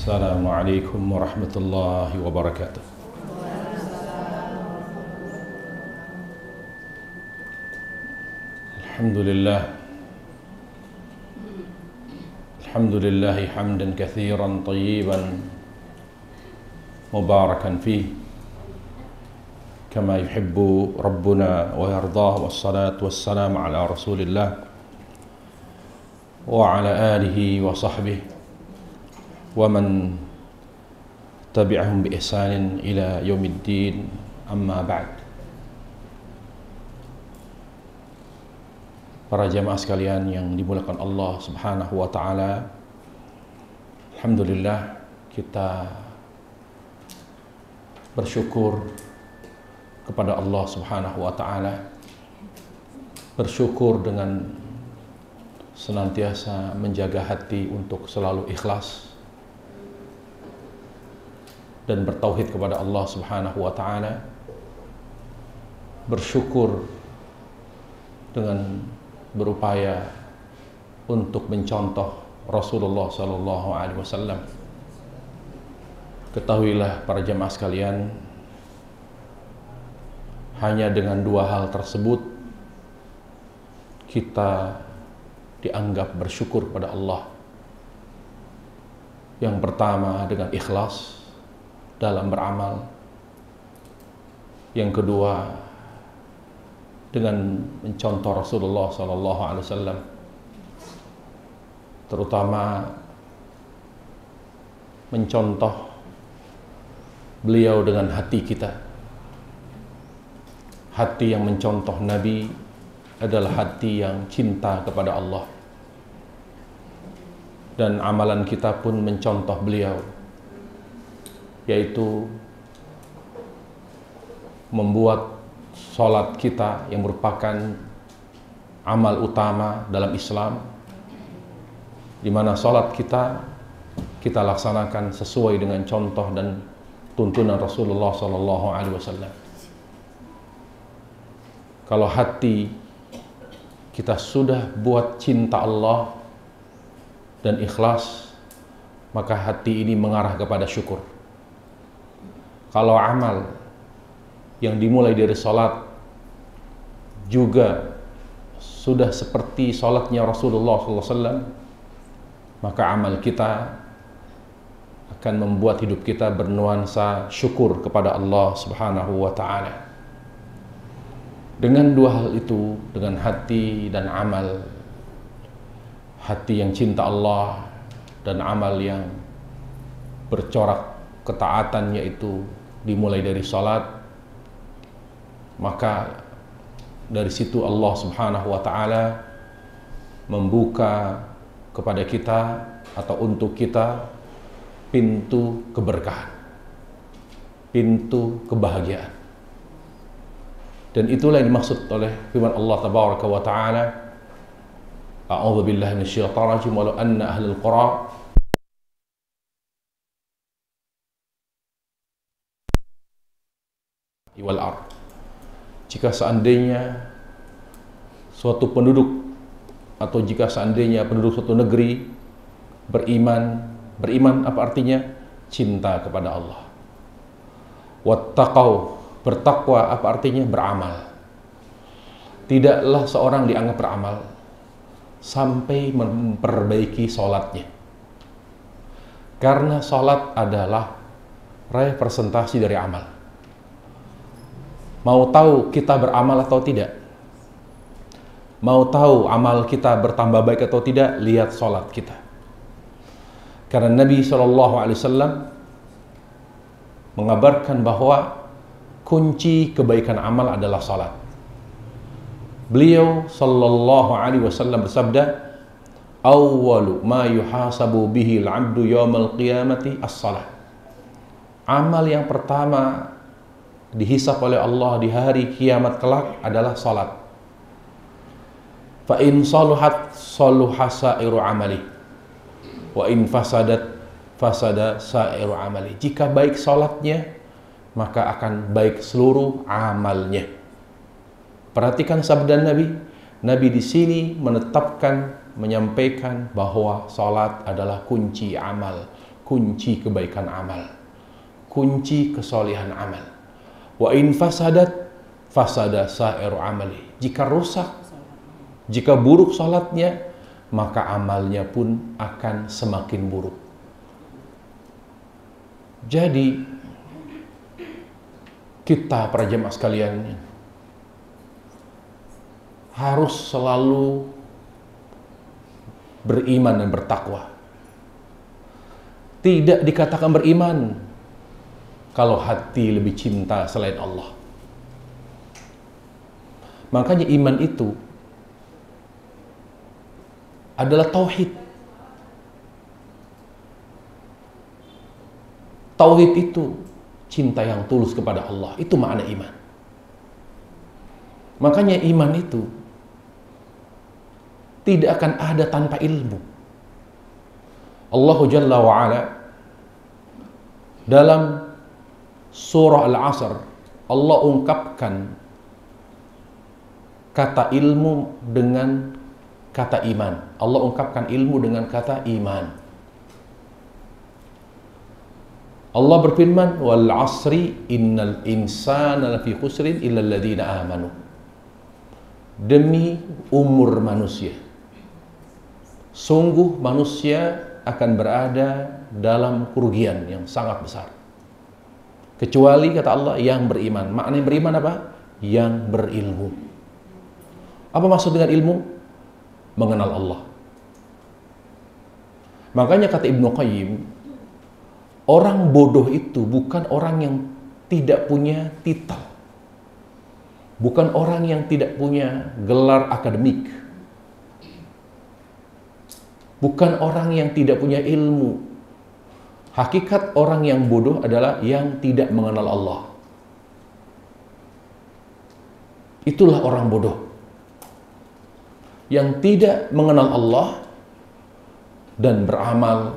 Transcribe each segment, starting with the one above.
Assalamualaikum warahmatullahi wabarakatuh. Alhamdulillah. Alhamdulillahi hamdan katsiran tayyiban mubarakan fih kama yuhibbu rabbuna wa yardah, wassalatu wassalamu ala rasulillah wa ala alihi wa sahbihi wa man tabi'ahum bi ihsanin ila yaumiddin, amma ba'd. Para jamaah sekalian yang dimuliakan Allah Subhanahu wa taala, alhamdulillah kita bersyukur kepada Allah Subhanahu wa taala, bersyukur dengan senantiasa menjaga hati untuk selalu ikhlas dan bertauhid kepada Allah Subhanahu wa taala, bersyukur dengan berupaya untuk mencontoh Rasulullah sallallahu alaihi wasallam. Ketahuilah para jemaah sekalian, hanya dengan dua hal tersebut kita dianggap bersyukur pada Allah. Yang pertama dengan ikhlas dalam beramal, yang kedua dengan mencontoh Rasulullah sallallahu alaihi wasallam, terutama mencontoh beliau dengan hati kita. Hati yang mencontoh Nabi adalah hati yang cinta kepada Allah, dan amalan kita pun mencontoh beliau, yaitu membuat sholat kita yang merupakan amal utama dalam Islam, di mana sholat kita laksanakan sesuai dengan contoh dan tuntunan Rasulullah sallallahu alaihi wasallam. Kalau hati kita sudah buat cinta Allah dan ikhlas, maka hati ini mengarah kepada syukur. Kalau amal yang dimulai dari sholat juga sudah seperti sholatnya Rasulullah SAW, maka amal kita akan membuat hidup kita bernuansa syukur kepada Allah Subhanahu wa ta'ala. Dengan dua hal itu, dengan hati dan amal, hati yang cinta Allah dan amal yang bercorak ketaatan, yaitu dimulai dari salat, maka dari situ Allah Subhanahu wa taala membuka kepada kita atau untuk kita pintu keberkahan, pintu kebahagiaan. Dan itulah yang dimaksud oleh firman Allah Tabaraka wa taala, a'udzu billahi minasyaitonir rajim, walau anna ahlul qura wal ard. Jika seandainya suatu penduduk, atau jika seandainya penduduk suatu negeri beriman apa artinya? Cinta kepada Allah. Wattaqau, bertakwa apa artinya? Beramal. Tidaklah seorang dianggap beramal sampai memperbaiki sholatnya, karena sholat adalah representasi dari amal. Mau tahu kita beramal atau tidak? Mau tahu amal kita bertambah baik atau tidak? Lihat sholat kita. Karena Nabi SAW mengabarkan bahwa kunci kebaikan amal adalah sholat. Beliau SAW bersabda, awwalu ma yuhasabu bihi al-'abdu yawmal qiyamati as-salah. Amal yang pertama dihisab oleh Allah di hari kiamat kelak adalah salat. Fa in saluhat saluha sa'iru amali, wa in fasadat fasada sa'iru amali. Jika baik salatnya, maka akan baik seluruh amalnya. Perhatikan sabda Nabi. Nabi di sini menetapkan, menyampaikan bahwa salat adalah kunci amal, kunci kebaikan amal, kunci kesolehan amal. Wa in fasadat fasada sa'iru amali. Jika rusak, jika buruk salatnya, maka amalnya pun akan semakin buruk. Jadi kita para jemaah sekalian harus selalu beriman dan bertakwa. Tidak dikatakan beriman kalau hati lebih cinta selain Allah. Makanya iman itu adalah tauhid. Tauhid itu cinta yang tulus kepada Allah. Itu makna iman. Makanya iman itu tidak akan ada tanpa ilmu. Allah Jalla wa'ala dalam surah Al-Asr, Allah ungkapkan kata ilmu dengan kata iman. Allah ungkapkan ilmu dengan kata iman. Allah berfirman, wal asri innal insana lafi khusrin illa alladhina amanu. Demi umur manusia, sungguh manusia akan berada dalam kerugian yang sangat besar, kecuali kata Allah yang beriman. Maknanya beriman apa? Yang berilmu. Apa maksud dengan ilmu? Mengenal Allah. Makanya kata Ibnu Qayyim, orang bodoh itu bukan orang yang tidak punya titel, bukan orang yang tidak punya gelar akademik, bukan orang yang tidak punya ilmu. Hakikat orang yang bodoh adalah yang tidak mengenal Allah. Itulah orang bodoh, yang tidak mengenal Allah dan beramal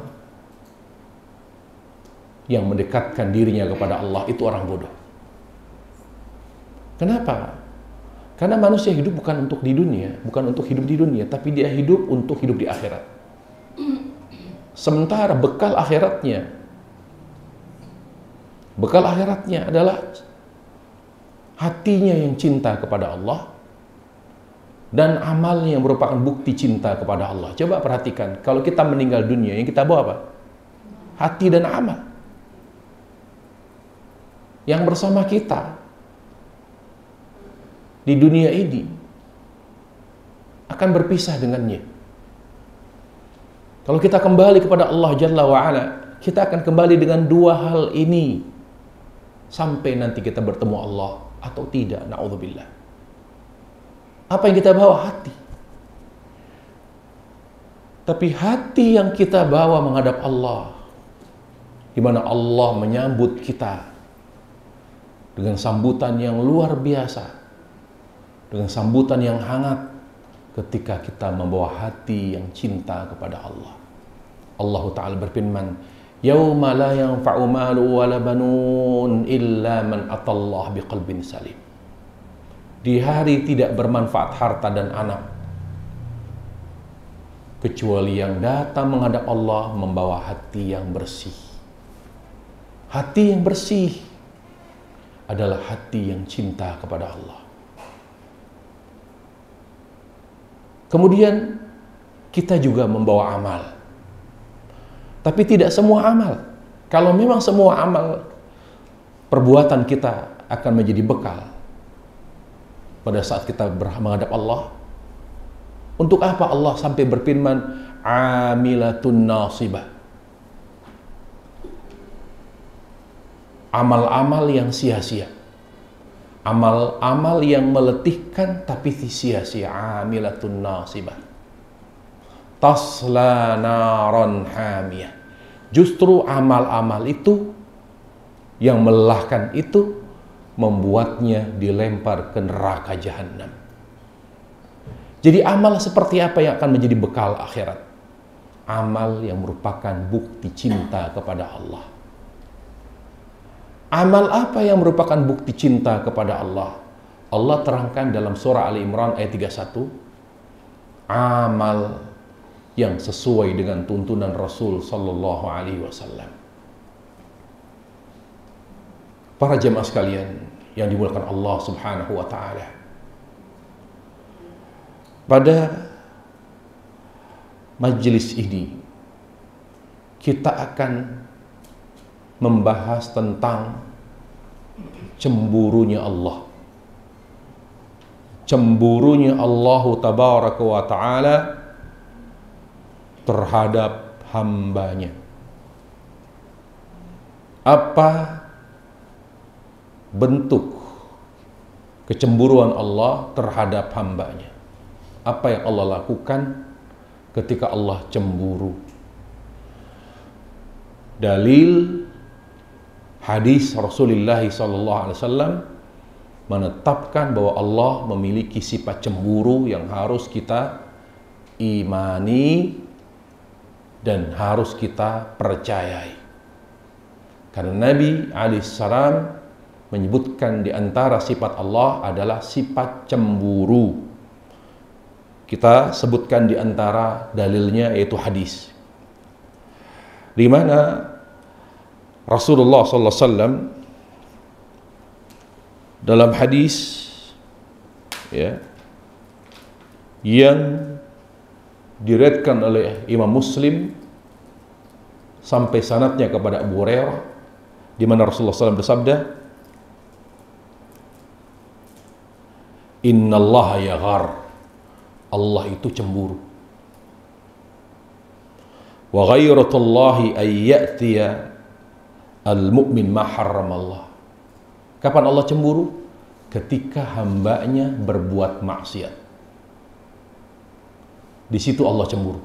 yang mendekatkan dirinya kepada Allah. Itu orang bodoh. Kenapa? Karena manusia hidup bukan untuk di dunia, bukan untuk hidup di dunia, tapi dia hidup untuk hidup di akhirat. Sementara bekal akhiratnya adalah hatinya yang cinta kepada Allah dan amalnya yang merupakan bukti cinta kepada Allah. Coba perhatikan, kalau kita meninggal dunia, yang kita bawa apa? Hati dan amal. Yang bersama kita di dunia ini akan berpisah dengannya. Kalau kita kembali kepada Allah Jalla wa'ala, kita akan kembali dengan dua hal ini sampai nanti kita bertemu Allah atau tidak, na'udzubillah. Apa yang kita bawa? Hati. Tapi hati yang kita bawa menghadap Allah, di mana Allah menyambut kita dengan sambutan yang luar biasa, dengan sambutan yang hangat ketika kita membawa hati yang cinta kepada Allah. Allah Ta'ala berfirman, yauma la yanfa'u malu wala banun illa man atallah biqalbin salim. Di hari tidak bermanfaat harta dan anak kecuali yang datang menghadap Allah membawa hati yang bersih. Hati yang bersih adalah hati yang cinta kepada Allah. Kemudian kita juga membawa amal. Tapi tidak semua amal. Kalau memang semua amal perbuatan kita akan menjadi bekal pada saat kita menghadap Allah, untuk apa Allah sampai berfirman amilatun nasibah? Amal-amal yang sia-sia, amal-amal yang meletihkan tapi sia-sia. Amilatun nasibah tasla naron hamiyah. Justru amal-amal itu yang melelahkan itu membuatnya dilempar ke neraka jahanam. Jadi amal seperti apa yang akan menjadi bekal akhirat? Amal yang merupakan bukti cinta kepada Allah. Amal apa yang merupakan bukti cinta kepada Allah? Allah terangkan dalam surah Ali Imran ayat 31. Amal yang sesuai dengan tuntunan Rasul sallallahu alaihi wasallam. Para jemaah sekalian yang dimuliakan Allah Subhanahu wa taala. Pada majelis ini kita akan membahas tentang cemburunya Allah. Cemburunya Allah tabaraka wa taala terhadap hambanya. Apa bentuk kecemburuan Allah terhadap hambanya? Apa yang Allah lakukan ketika Allah cemburu? Dalil hadis Rasulullah SAW menetapkan bahwa Allah memiliki sifat cemburu yang harus kita imani dan harus kita percayai. Karena Nabi alaihissalam menyebutkan di antara sifat Allah adalah sifat cemburu. Kita sebutkan di antara dalilnya yaitu hadis, di mana Rasulullah SAW dalam hadis yang diriwayatkan oleh Imam Muslim sampai sanadnya kepada Abu Hurairah, di mana Rasulullah SAW bersabda, Innallaha yaghar, Allah itu cemburu. Wa ghairatullahi ayyatiya al-mu'min ma harramallah. Kapan Allah cemburu? Ketika hambanya berbuat maksiat. Di situ Allah cemburu.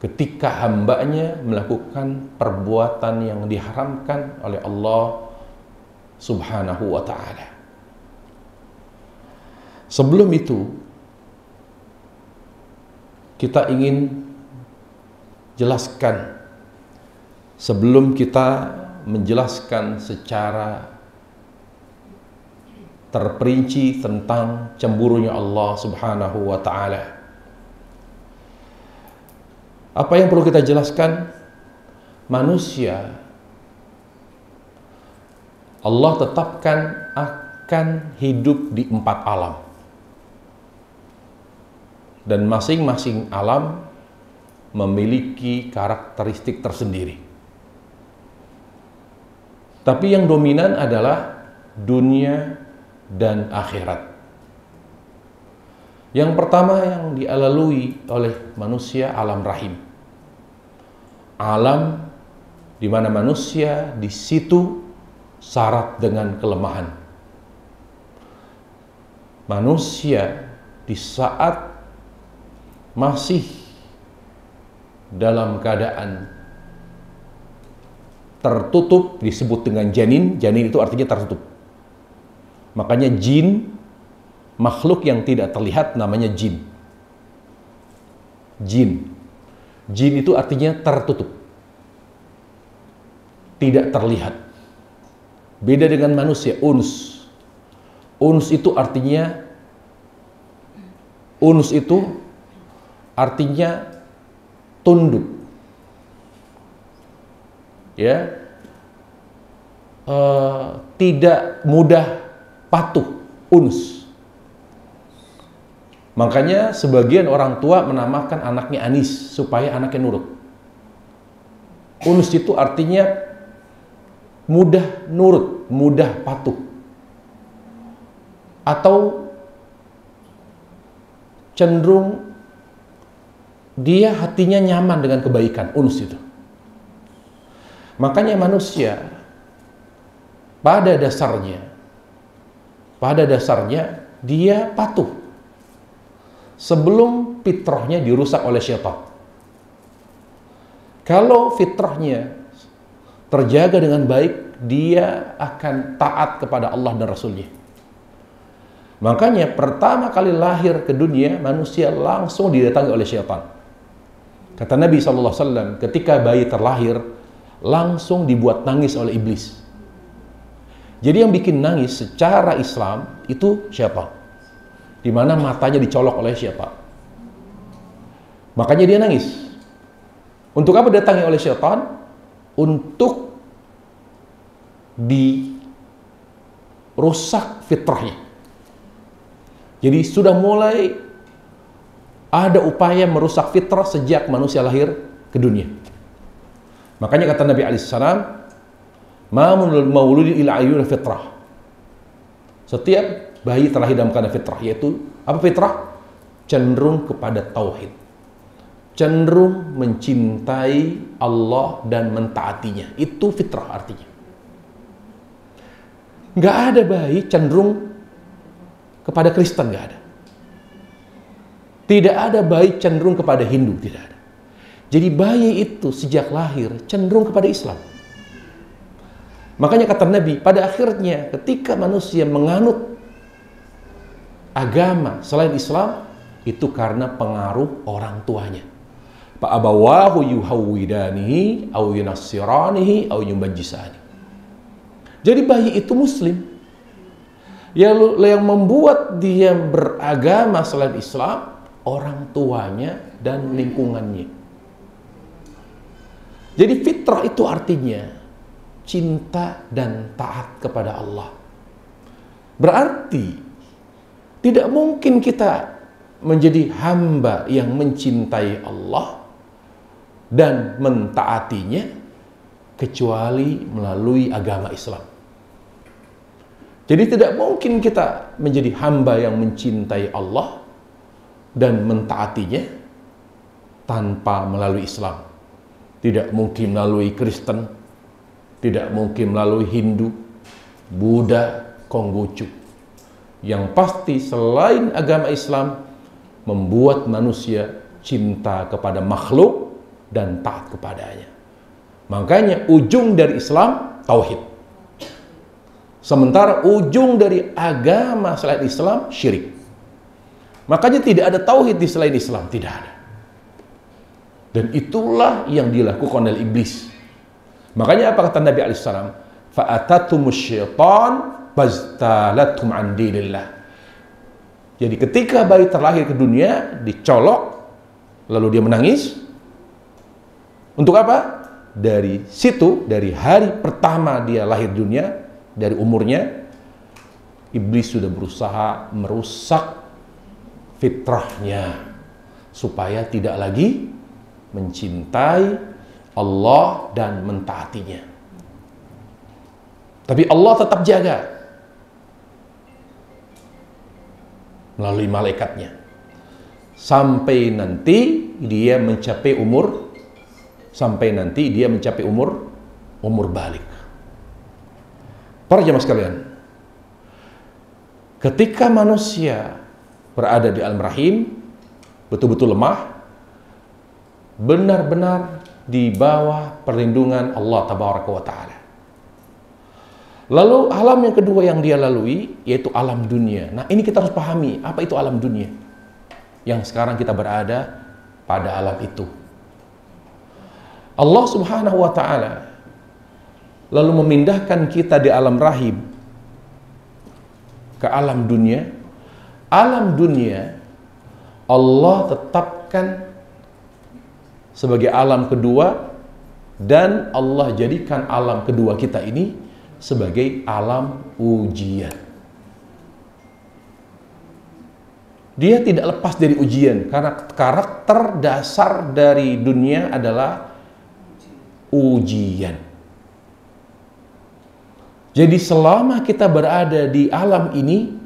Ketika hambanya melakukan perbuatan yang diharamkan oleh Allah Subhanahu wa ta'ala. Sebelum itu, kita ingin jelaskan, sebelum kita menjelaskan secara terperinci tentang cemburunya Allah Subhanahu wa ta'ala, apa yang perlu kita jelaskan? Manusia Allah tetapkan akan hidup di 4 alam, dan masing-masing alam memiliki karakteristik tersendiri. Tapi yang dominan adalah dunia dan akhirat. Yang pertama yang dilalui oleh manusia, alam rahim. Alam di mana manusia di situ syarat dengan kelemahan. Manusia di saat masih dalam keadaan tertutup disebut dengan janin. Janin itu artinya tertutup. Makanya jin, makhluk yang tidak terlihat namanya jin. Jin itu artinya tertutup, tidak terlihat. Beda dengan manusia, uns. Uns itu artinya tunduk, tidak mudah patuh, uns. Makanya sebagian orang tua menamakan anaknya Anis supaya anaknya nurut. Uns itu artinya mudah nurut, mudah patuh, atau cenderung dia hatinya nyaman dengan kebaikan, uns itu. Makanya manusia pada dasarnya dia patuh sebelum fitrahnya dirusak oleh syaitan. Kalau fitrahnya terjaga dengan baik, dia akan taat kepada Allah dan Rasulnya. Makanya pertama kali lahir ke dunia, manusia langsung didatangi oleh syaitan. Kata Nabi SAW, ketika bayi terlahir, langsung dibuat nangis oleh iblis. Jadi yang bikin nangis secara Islam itu syaitan, di mana matanya dicolok oleh syaitan. Makanya dia nangis. Untuk apa datangi oleh syaitan? Untuk dirusak fitrahnya. Jadi sudah mulai ada upaya merusak fitrah sejak manusia lahir ke dunia. Makanya kata Nabi alaihissalam, "Ma mauludi ila ayyuna fitrah." Setiap bayi terlahir dalam keadaan fitrah, yaitu apa fitrah? Cenderung kepada tauhid, cenderung mencintai Allah dan mentaatinya. Itu fitrah artinya. Nggak ada bayi cenderung kepada Kristen, nggak ada. Tidak ada bayi cenderung kepada Hindu, tidak ada. Jadi bayi itu sejak lahir cenderung kepada Islam. Makanya kata Nabi, pada akhirnya ketika manusia menganut agama selain Islam, itu karena pengaruh orang tuanya. Fa abawahu yuhawwidanihi aw yunassiranihi aw yumajjisani. Jadi bayi itu muslim. Yang membuat dia beragama selain Islam, orang tuanya dan lingkungannya. Jadi fitrah itu artinya cinta dan taat kepada Allah. Berarti tidak mungkin kita menjadi hamba yang mencintai Allah dan mentaatinya kecuali melalui agama Islam. Jadi tidak mungkin kita menjadi hamba yang mencintai Allah dan mentaatinya tanpa melalui Islam. Tidak mungkin melalui Kristen, tidak mungkin melalui Hindu, Buddha, Konghucu. Yang pasti selain agama Islam membuat manusia cinta kepada makhluk dan taat kepadanya. Makanya ujung dari Islam tauhid. Sementara ujung dari agama selain Islam syirik. Makanya tidak ada tauhid di selain Islam, tidak ada. Dan itulah yang dilakukan oleh iblis. Makanya apa kata Nabi alaihissalam? Fa'atatumus syaitan fajtalathum an dinillah. Jadi ketika bayi terlahir ke dunia, dicolok, lalu dia menangis. Untuk apa? Dari situ, dari hari pertama dia lahir dunia, dari umurnya, iblis sudah berusaha merusak fitrahnya supaya tidak lagi mencintai Allah dan mentaatinya. Tapi Allah tetap jaga melalui malaikatnya sampai nanti dia mencapai umur umur balik. Para jemaah sekalian, ketika manusia berada di alam rahim, betul-betul lemah, benar-benar di bawah perlindungan Allah Tabaraka wa Ta'ala. Lalu alam yang kedua yang dia lalui yaitu alam dunia. Nah, ini kita harus pahami apa itu alam dunia. Yang sekarang kita berada pada alam itu. Allah Subhanahu wa Ta'ala lalu memindahkan kita di alam rahim ke alam dunia. Alam dunia Allah tetapkan sebagai alam kedua, dan Allah jadikan alam kedua kita ini sebagai alam ujian. Dia tidak lepas dari ujian karena karakter dasar dari dunia adalah ujian. Jadi selama kita berada di alam ini,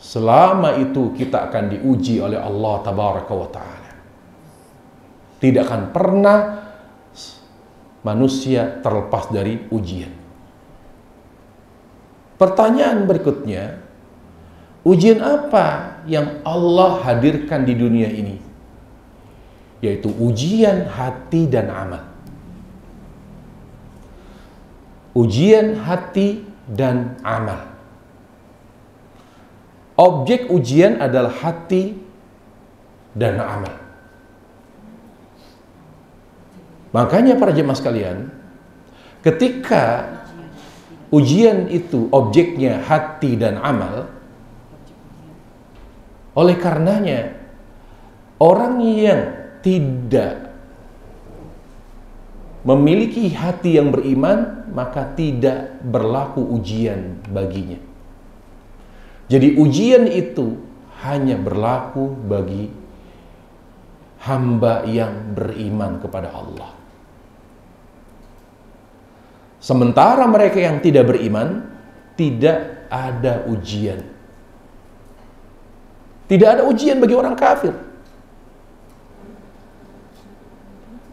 selama itu kita akan diuji oleh Allah Tabaraka wa Ta'ala. Tidak akan pernah manusia terlepas dari ujian. Pertanyaan berikutnya, ujian apa yang Allah hadirkan di dunia ini? Yaitu ujian hati dan amal. Ujian hati dan amal. Objek ujian adalah hati dan amal. Makanya para jemaah sekalian, ketika ujian itu objeknya hati dan amal, oleh karenanya orang yang tidak memiliki hati yang beriman, maka tidak berlaku ujian baginya. Jadi ujian itu hanya berlaku bagi hamba yang beriman kepada Allah. Sementara mereka yang tidak beriman, tidak ada ujian. Tidak ada ujian bagi orang kafir.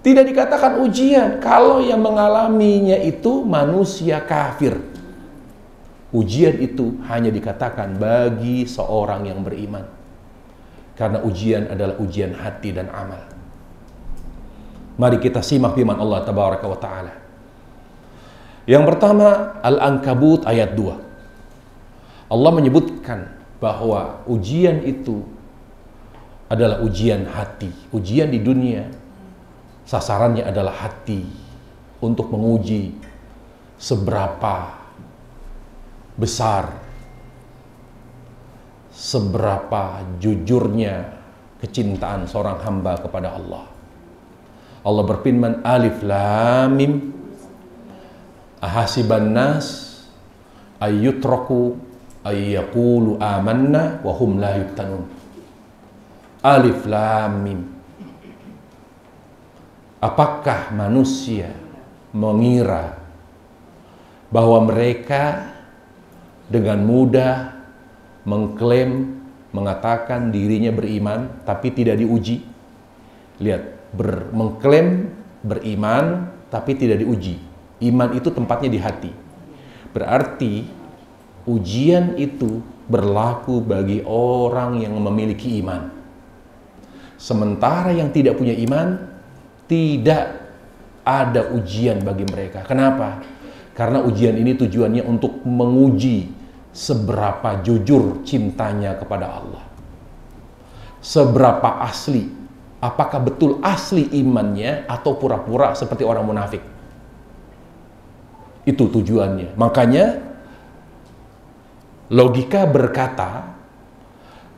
Tidak dikatakan ujian kalau yang mengalaminya itu manusia kafir. Ujian itu hanya dikatakan bagi seorang yang beriman. Karena ujian adalah ujian hati dan amal. Mari kita simak firman Allah Tabaraka wa Ta'ala. Yang pertama, Al-Ankabut ayat 2. Allah menyebutkan bahwa ujian itu adalah ujian hati. Ujian di dunia, sasarannya adalah hati untuk menguji seberapa besar, seberapa jujurnya kecintaan seorang hamba kepada Allah. Allah berfirman, Alif Lam Mim, ahasiban nas ayyutraku ayyaqulu amanna wa hum la yuftanun. Alif Lam Mim. Apakah manusia mengira bahwa mereka dengan mudah mengklaim, mengatakan dirinya beriman tapi tidak diuji? Lihat, mengklaim beriman tapi tidak diuji. Iman itu tempatnya di hati. Berarti ujian itu berlaku bagi orang yang memiliki iman. Sementara yang tidak punya iman, tidak ada ujian bagi mereka. Kenapa? Karena ujian ini tujuannya untuk menguji seberapa jujur cintanya kepada Allah. Seberapa asli, apakah betul asli imannya atau pura-pura seperti orang munafik. Itu tujuannya. Makanya logika berkata,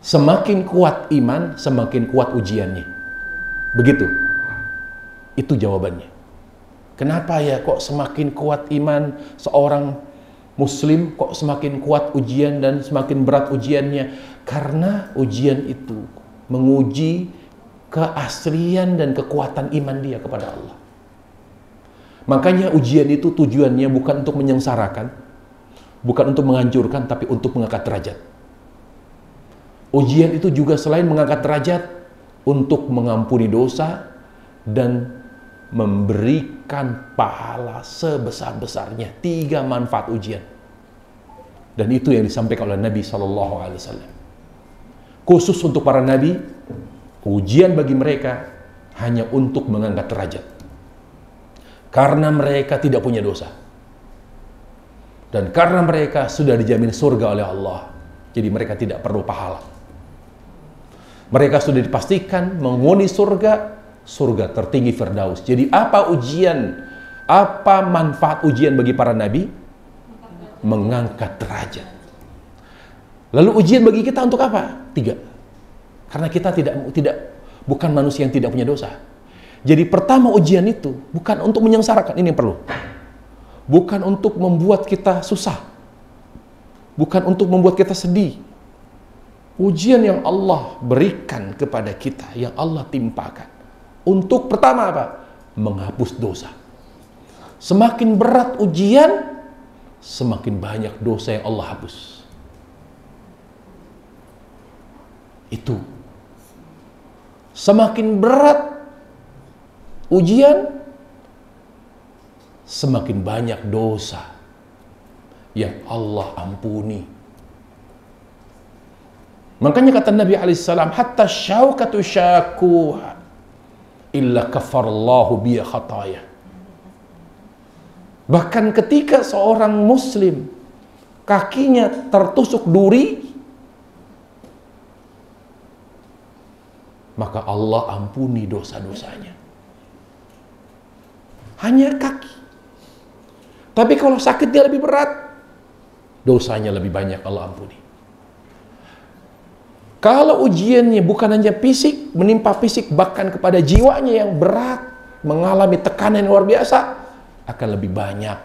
semakin kuat iman, semakin kuat ujiannya. Begitu. Itu jawabannya. Kenapa ya kok semakin kuat iman seorang muslim, kok semakin kuat ujian dan semakin berat ujiannya? Karena ujian itu menguji keaslian dan kekuatan iman dia kepada Allah. Makanya ujian itu tujuannya bukan untuk menyengsarakan, bukan untuk menghancurkan, tapi untuk mengangkat derajat. Ujian itu juga selain mengangkat derajat, untuk mengampuni dosa dan memberikan pahala sebesar-besarnya. 3 manfaat ujian. Dan itu yang disampaikan oleh Nabi SAW. Khusus untuk para nabi, ujian bagi mereka hanya untuk mengangkat derajat. Karena mereka tidak punya dosa. Dan karena mereka sudah dijamin surga oleh Allah, jadi mereka tidak perlu pahala. Mereka sudah dipastikan menghuni surga, surga tertinggi Firdaus. Jadi apa ujian, apa manfaat ujian bagi para nabi? Mengangkat derajat. Lalu ujian bagi kita untuk apa? 3. Karena kita bukan manusia yang tidak punya dosa. Jadi pertama ujian itu bukan untuk menyengsarakan, ini yang perlu. Bukan untuk membuat kita susah. Bukan untuk membuat kita sedih. Ujian yang Allah berikan kepada kita, yang Allah timpakan. Untuk pertama apa? Menghapus dosa. Semakin berat ujian, semakin banyak dosa yang Allah hapus. Itu. Semakin berat ujian, semakin banyak dosa yang Allah ampuni. Makanya kata Nabi alaihissalam, hatta syaukatu syakuha illa kafarallahu biya khataya. Bahkan ketika seorang muslim kakinya tertusuk duri, maka Allah ampuni dosa-dosanya. Hanya kaki. Tapi kalau sakitnya lebih berat, dosanya lebih banyak Allah ampuni. Kalau ujiannya bukan hanya fisik, menimpa fisik, bahkan kepada jiwanya yang berat, mengalami tekanan yang luar biasa, akan lebih banyak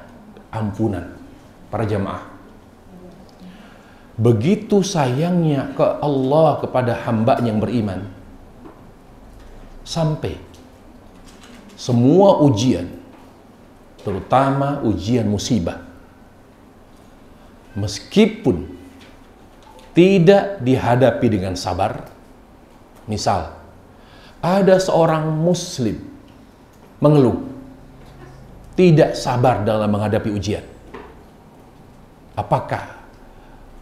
ampunan para jamaah. Begitu sayangnya ke Allah kepada hambanya yang beriman, sampai semua ujian, terutama ujian musibah, meskipun tidak dihadapi dengan sabar. Misal, ada seorang muslim mengeluh, tidak sabar dalam menghadapi ujian. Apakah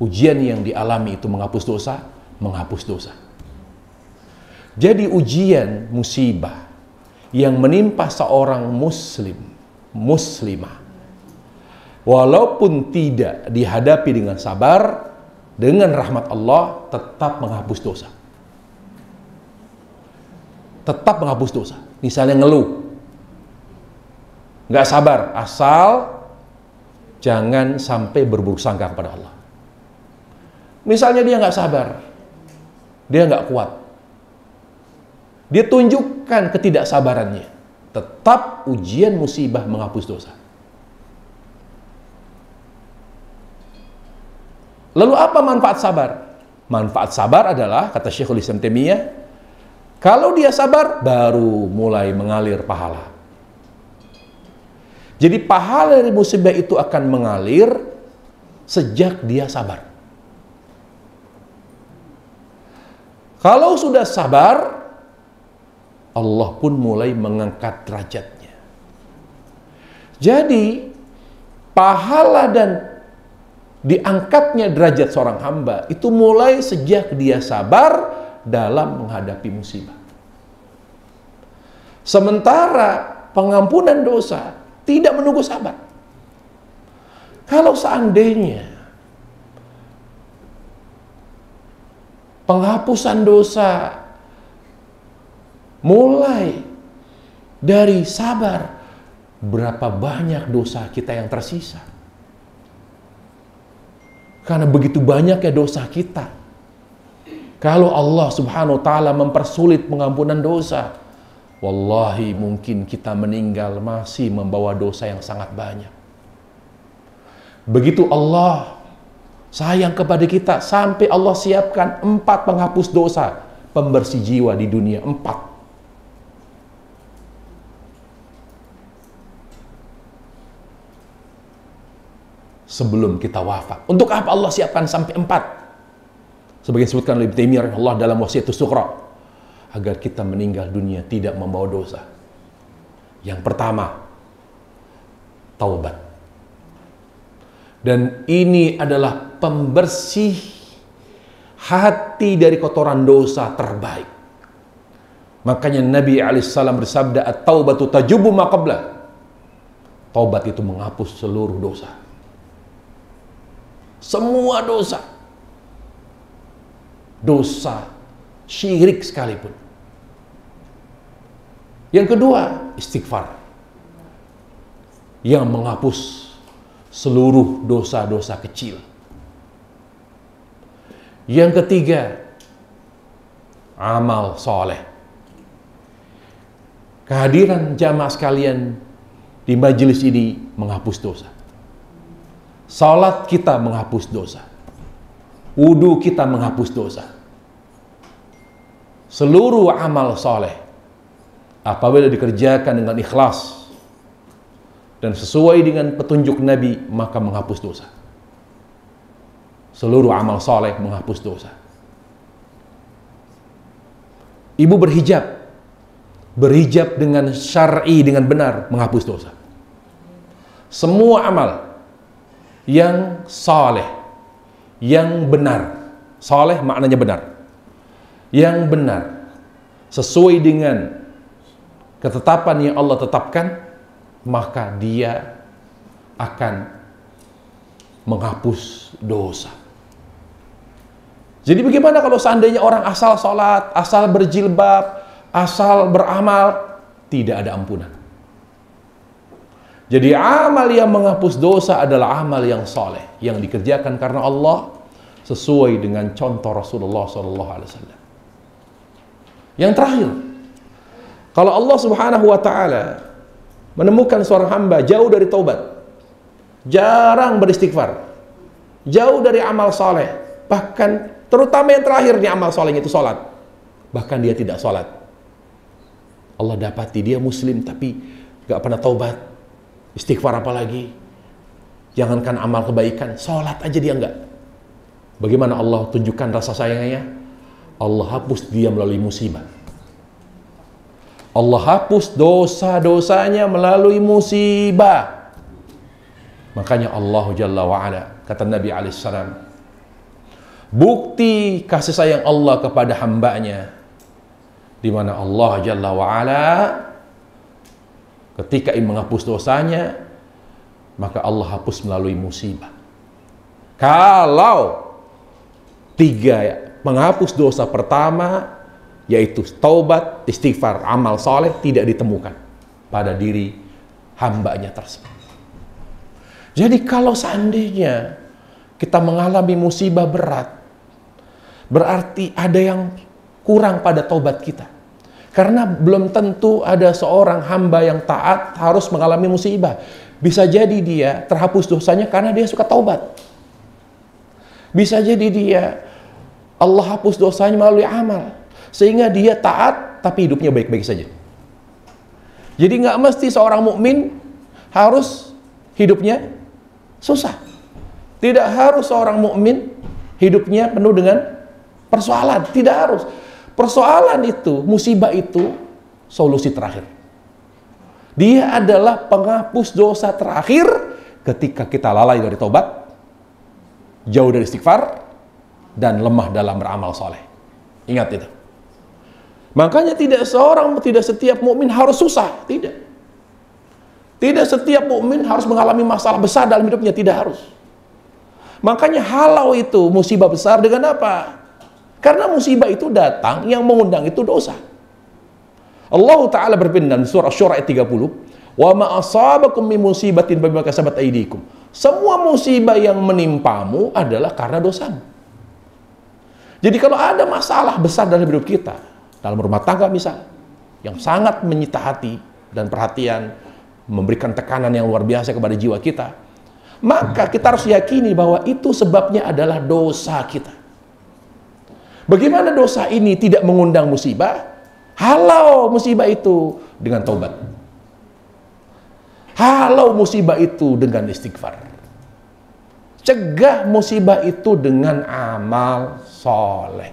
ujian yang dialami itu menghapus dosa? Menghapus dosa. Jadi ujian musibah yang menimpa seorang muslim, muslimah, walaupun tidak dihadapi dengan sabar, dengan rahmat Allah tetap menghapus dosa. Tetap menghapus dosa. Misalnya ngeluh, nggak sabar, asal jangan sampai berburuk sangka kepada Allah. Misalnya dia nggak sabar, dia nggak kuat, dia tunjukkan ketidaksabarannya, tetap ujian musibah menghapus dosa. Lalu apa manfaat sabar? Manfaat sabar adalah, kata Syekhul Islam Taimiyah, kalau dia sabar, baru mulai mengalir pahala. Jadi pahala dari musibah itu akan mengalir sejak dia sabar. Kalau sudah sabar, Allah pun mulai mengangkat derajatnya. Jadi pahala dan diangkatnya derajat seorang hamba itu mulai sejak dia sabar dalam menghadapi musibah. Sementara pengampunan dosa tidak menunggu sabar. Kalau seandainya penghapusan dosa mulai dari sabar, berapa banyak dosa kita yang tersisa? Karena begitu banyaknya dosa kita. Kalau Allah Subhanahu wa ta'ala mempersulit pengampunan dosa, wallahi mungkin kita meninggal masih membawa dosa yang sangat banyak. Begitu Allah sayang kepada kita, sampai Allah siapkan 4 penghapus dosa, pembersih jiwa di dunia, 4. Sebelum kita wafat. Untuk apa Allah siapkan sampai 4? Sebagai disebutkan oleh Ibnu Taimiyah rahimahullah dalam Wasiatus Sughra, agar kita meninggal dunia tidak membawa dosa. Yang pertama, taubat. Dan ini adalah pembersih hati dari kotoran dosa terbaik. Makanya Nabi alaihissalam bersabda, at-taubatu tajubu ma qabla. Taubat itu menghapus seluruh dosa. Semua dosa. Dosa syirik sekalipun. Yang kedua, istighfar. Yang menghapus seluruh dosa-dosa kecil. Yang ketiga, amal soleh. Kehadiran jamaah sekalian di majelis ini menghapus dosa. Salat kita menghapus dosa. Wudu kita menghapus dosa. Seluruh amal soleh, apabila dikerjakan dengan ikhlas dan sesuai dengan petunjuk Nabi, maka menghapus dosa. Seluruh amal soleh menghapus dosa. Ibu berhijab dengan syar'i, dengan benar, menghapus dosa. Semua amal yang saleh, yang benar, saleh maknanya benar, yang benar, sesuai dengan ketetapan yang Allah tetapkan, maka dia akan menghapus dosa. Jadi bagaimana kalau seandainya orang asal sholat, asal berjilbab, asal beramal, tidak ada ampunan. Jadi amal yang menghapus dosa adalah amal yang soleh, yang dikerjakan karena Allah, sesuai dengan contoh Rasulullah SAW. Yang terakhir, kalau Allah Subhanahu wa Ta'ala menemukan seorang hamba jauh dari taubat, jarang beristighfar, jauh dari amal soleh, bahkan terutama yang terakhir di amal soleh itu sholat, bahkan dia tidak sholat, Allah dapati dia muslim tapi gak pernah taubat, istighfar apalagi, jangankan amal kebaikan, sholat aja dia enggak. Bagaimana Allah tunjukkan rasa sayangnya? Allah hapus dia melalui musibah. Allah hapus dosa-dosanya melalui musibah. Makanya Allah Jalla wa'ala, kata Nabi alaihissalam, bukti kasih sayang Allah kepada hambanya, di mana Allah Jalla wa'ala ketika ingin menghapus dosanya, maka Allah hapus melalui musibah. Kalau tiga menghapus dosa pertama, yaitu taubat, istighfar, amal soleh, tidak ditemukan pada diri hambanya tersebut. Jadi kalau seandainya kita mengalami musibah berat, berarti ada yang kurang pada taubat kita. Karena belum tentu ada seorang hamba yang taat harus mengalami musibah. Bisa jadi dia terhapus dosanya karena dia suka taubat. Bisa jadi dia Allah hapus dosanya melalui amal, sehingga dia taat tapi hidupnya baik-baik saja. Jadi nggak mesti seorang mukmin harus hidupnya susah. Tidak harus seorang mukmin hidupnya penuh dengan persoalan. Tidak harus. Persoalan itu, musibah itu solusi terakhir. Dia adalah penghapus dosa terakhir ketika kita lalai dari taubat, jauh dari istighfar, dan lemah dalam beramal soleh. Ingat itu. Makanya tidak setiap mukmin harus susah, tidak. Tidak setiap mukmin harus mengalami masalah besar dalam hidupnya, tidak harus. Makanya halau itu musibah besar dengan apa? Karena musibah itu datang, yang mengundang itu dosa. Allah Ta'ala berfirman surah Syura ayat 30, "Wa ma asabakum min musibatin bima kasabat aydikum." Semua musibah yang menimpamu adalah karena dosamu. Jadi kalau ada masalah besar dalam hidup kita, dalam rumah tangga misal, yang sangat menyita hati dan perhatian, memberikan tekanan yang luar biasa kepada jiwa kita, maka kita harus yakini bahwa itu sebabnya adalah dosa kita. Bagaimana dosa ini tidak mengundang musibah? Halau musibah itu dengan taubat. Halau musibah itu dengan istighfar. Cegah musibah itu dengan amal soleh.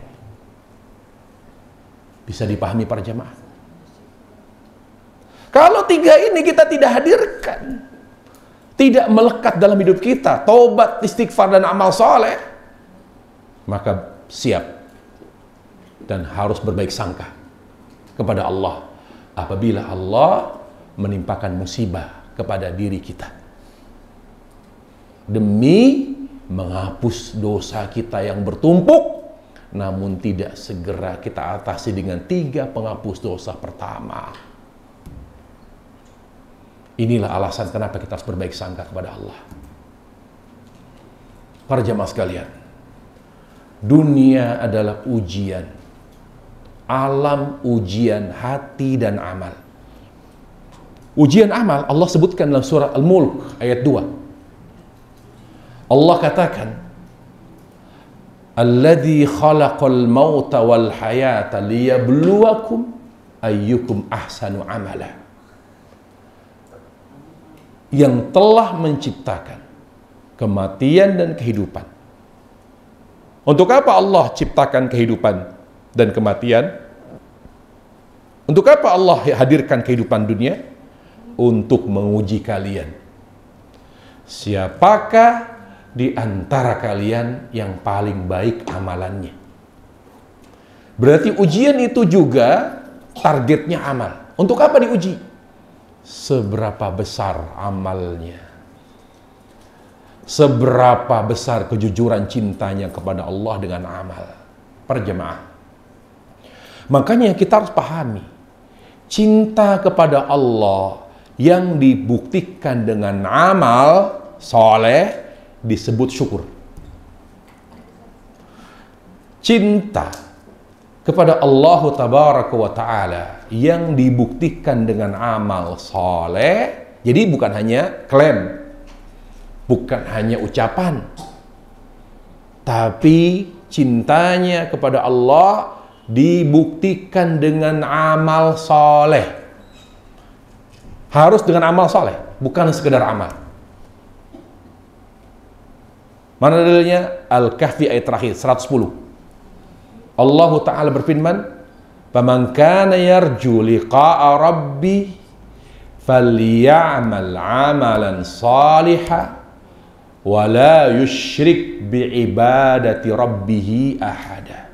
Bisa dipahami para jemaah? Kalau tiga ini kita tidak hadirkan, tidak melekat dalam hidup kita, taubat, istighfar, dan amal soleh, maka siap dan harus berbaik sangka kepada Allah apabila Allah menimpakan musibah kepada diri kita demi menghapus dosa kita yang bertumpuk, namun tidak segera kita atasi dengan 3 penghapus dosa pertama. Inilah alasan kenapa kita harus berbaik sangka kepada Allah. Para jamaah sekalian, dunia adalah ujian, alam ujian hati dan amal. Ujian amal Allah sebutkan dalam surah Al-Mulk ayat 2. Allah katakan, "Alladzi khalaqal mauta wal hayata liyabluwakum ayyukum ahsanu amala." Yang telah menciptakan kematian dan kehidupan. Untuk apa Allah ciptakan kehidupan dan kematian? Untuk apa Allah hadirkan kehidupan dunia? Untuk menguji kalian. Siapakah di antara kalian yang paling baik amalannya? Berarti ujian itu juga targetnya amal. Untuk apa diuji? Seberapa besar amalnya? Seberapa besar kejujuran cintanya kepada Allah dengan amal? Perjemaah. Makanya kita harus pahami, cinta kepada Allah yang dibuktikan dengan amal soleh disebut syukur. cinta kepada Allah Tabaraka wa Ta'ala yang dibuktikan dengan amal soleh. Jadi bukan hanya klaim, bukan hanya ucapan, tapi cintanya kepada Allah dibuktikan dengan amal soleh. Harus dengan amal soleh, bukan sekedar amal. Mana dalilnya? Al-Kahfi ayat terakhir 110. Allah Ta'ala berfirman, "Faman kana yarju liqa'a rabbi falyamal 'amalan shalihan wa la yusyrik bi'ibadati rabbih ahada."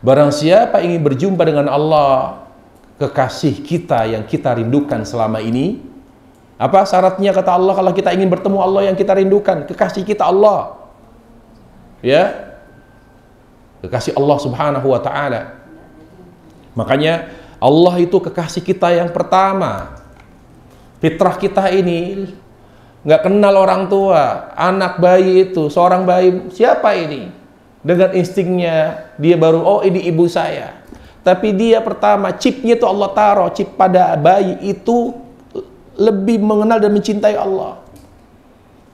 Barang siapa ingin berjumpa dengan Allah, kekasih kita yang kita rindukan selama ini, apa syaratnya kata Allah kalau kita ingin bertemu Allah yang kita rindukan? Kekasih kita Allah. Ya. Kekasih Allah Subhanahu wa Ta'ala. Makanya Allah itu kekasih kita yang pertama. Fitrah kita ini nggak kenal orang tua. Anak bayi itu, seorang bayi, siapa ini? Dengan instingnya dia baru, oh ini ibu saya. Tapi dia pertama, chipnya itu Allah taruh, chip pada bayi itu lebih mengenal dan mencintai Allah.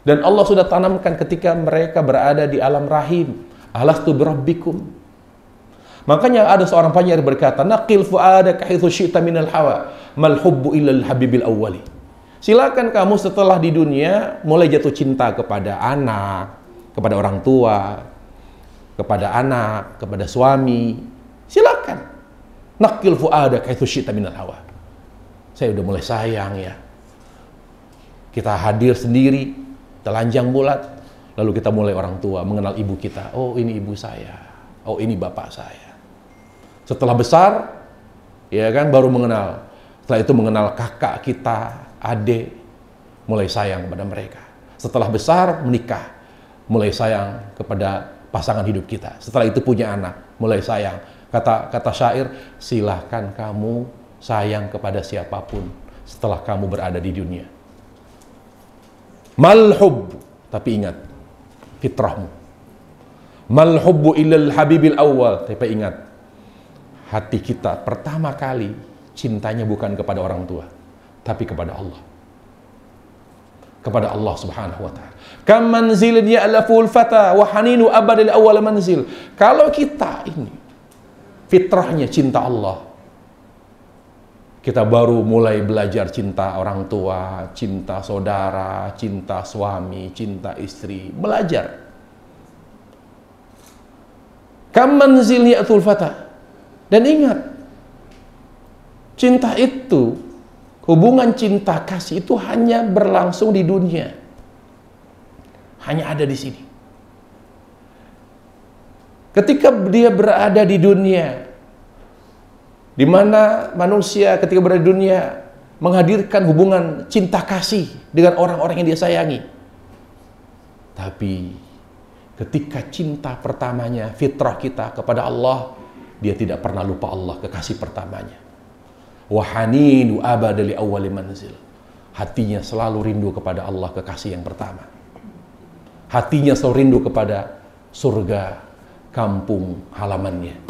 Dan Allah sudah tanamkan ketika mereka berada di alam rahim. Alastu birabbikum. Makanya ada seorang penyair berkata, naqil fuadaka haitsu syi'ta minal hawa mal hubbu illa al habibil awwali. Silakan kamu setelah di dunia mulai jatuh cinta kepada anak, kepada orang tua, kepada anak, kepada suami. Silakan. Naqil fuadaka haitsu syi'ta minal hawa. Saya udah mulai sayang ya. Kita hadir sendiri, telanjang bulat. Lalu kita mulai orang tua, mengenal ibu kita. Oh ini ibu saya, oh ini bapak saya. Setelah besar, ya kan, baru mengenal. Setelah itu mengenal kakak kita, adik, mulai sayang kepada mereka. Setelah besar, menikah, mulai sayang kepada pasangan hidup kita. Setelah itu punya anak, mulai sayang. Kata syair, silahkan kamu sayang kepada siapapun setelah kamu berada di dunia. Malhub, tapi ingat, fitrahmu. Mal hubbu illal habibil awal. Tapi ingat, hati kita pertama kali cintanya bukan kepada orang tua, tapi kepada Allah. Kepada Allah Subhanahu wa Ta'ala. Kam manzilin ya'laful fata wa haninu abadil awal manzil. Kalau kita ini fitrahnya cinta Allah, kita baru mulai belajar cinta orang tua, cinta saudara, cinta suami, cinta istri. Belajar. Kam manzil ya'tul fata. Dan ingat, cinta itu, hubungan cinta kasih itu hanya berlangsung di dunia. Hanya ada di sini. Ketika dia berada di dunia, di mana manusia ketika berada di dunia menghadirkan hubungan cinta kasih dengan orang-orang yang dia sayangi. Tapi ketika cinta pertamanya, fitrah kita kepada Allah, dia tidak pernah lupa Allah, kekasih pertamanya. Wa haninu abadali awwali manzil. Hatinya selalu rindu kepada Allah, kekasih yang pertama. Hatinya selalu rindu kepada surga, kampung halamannya.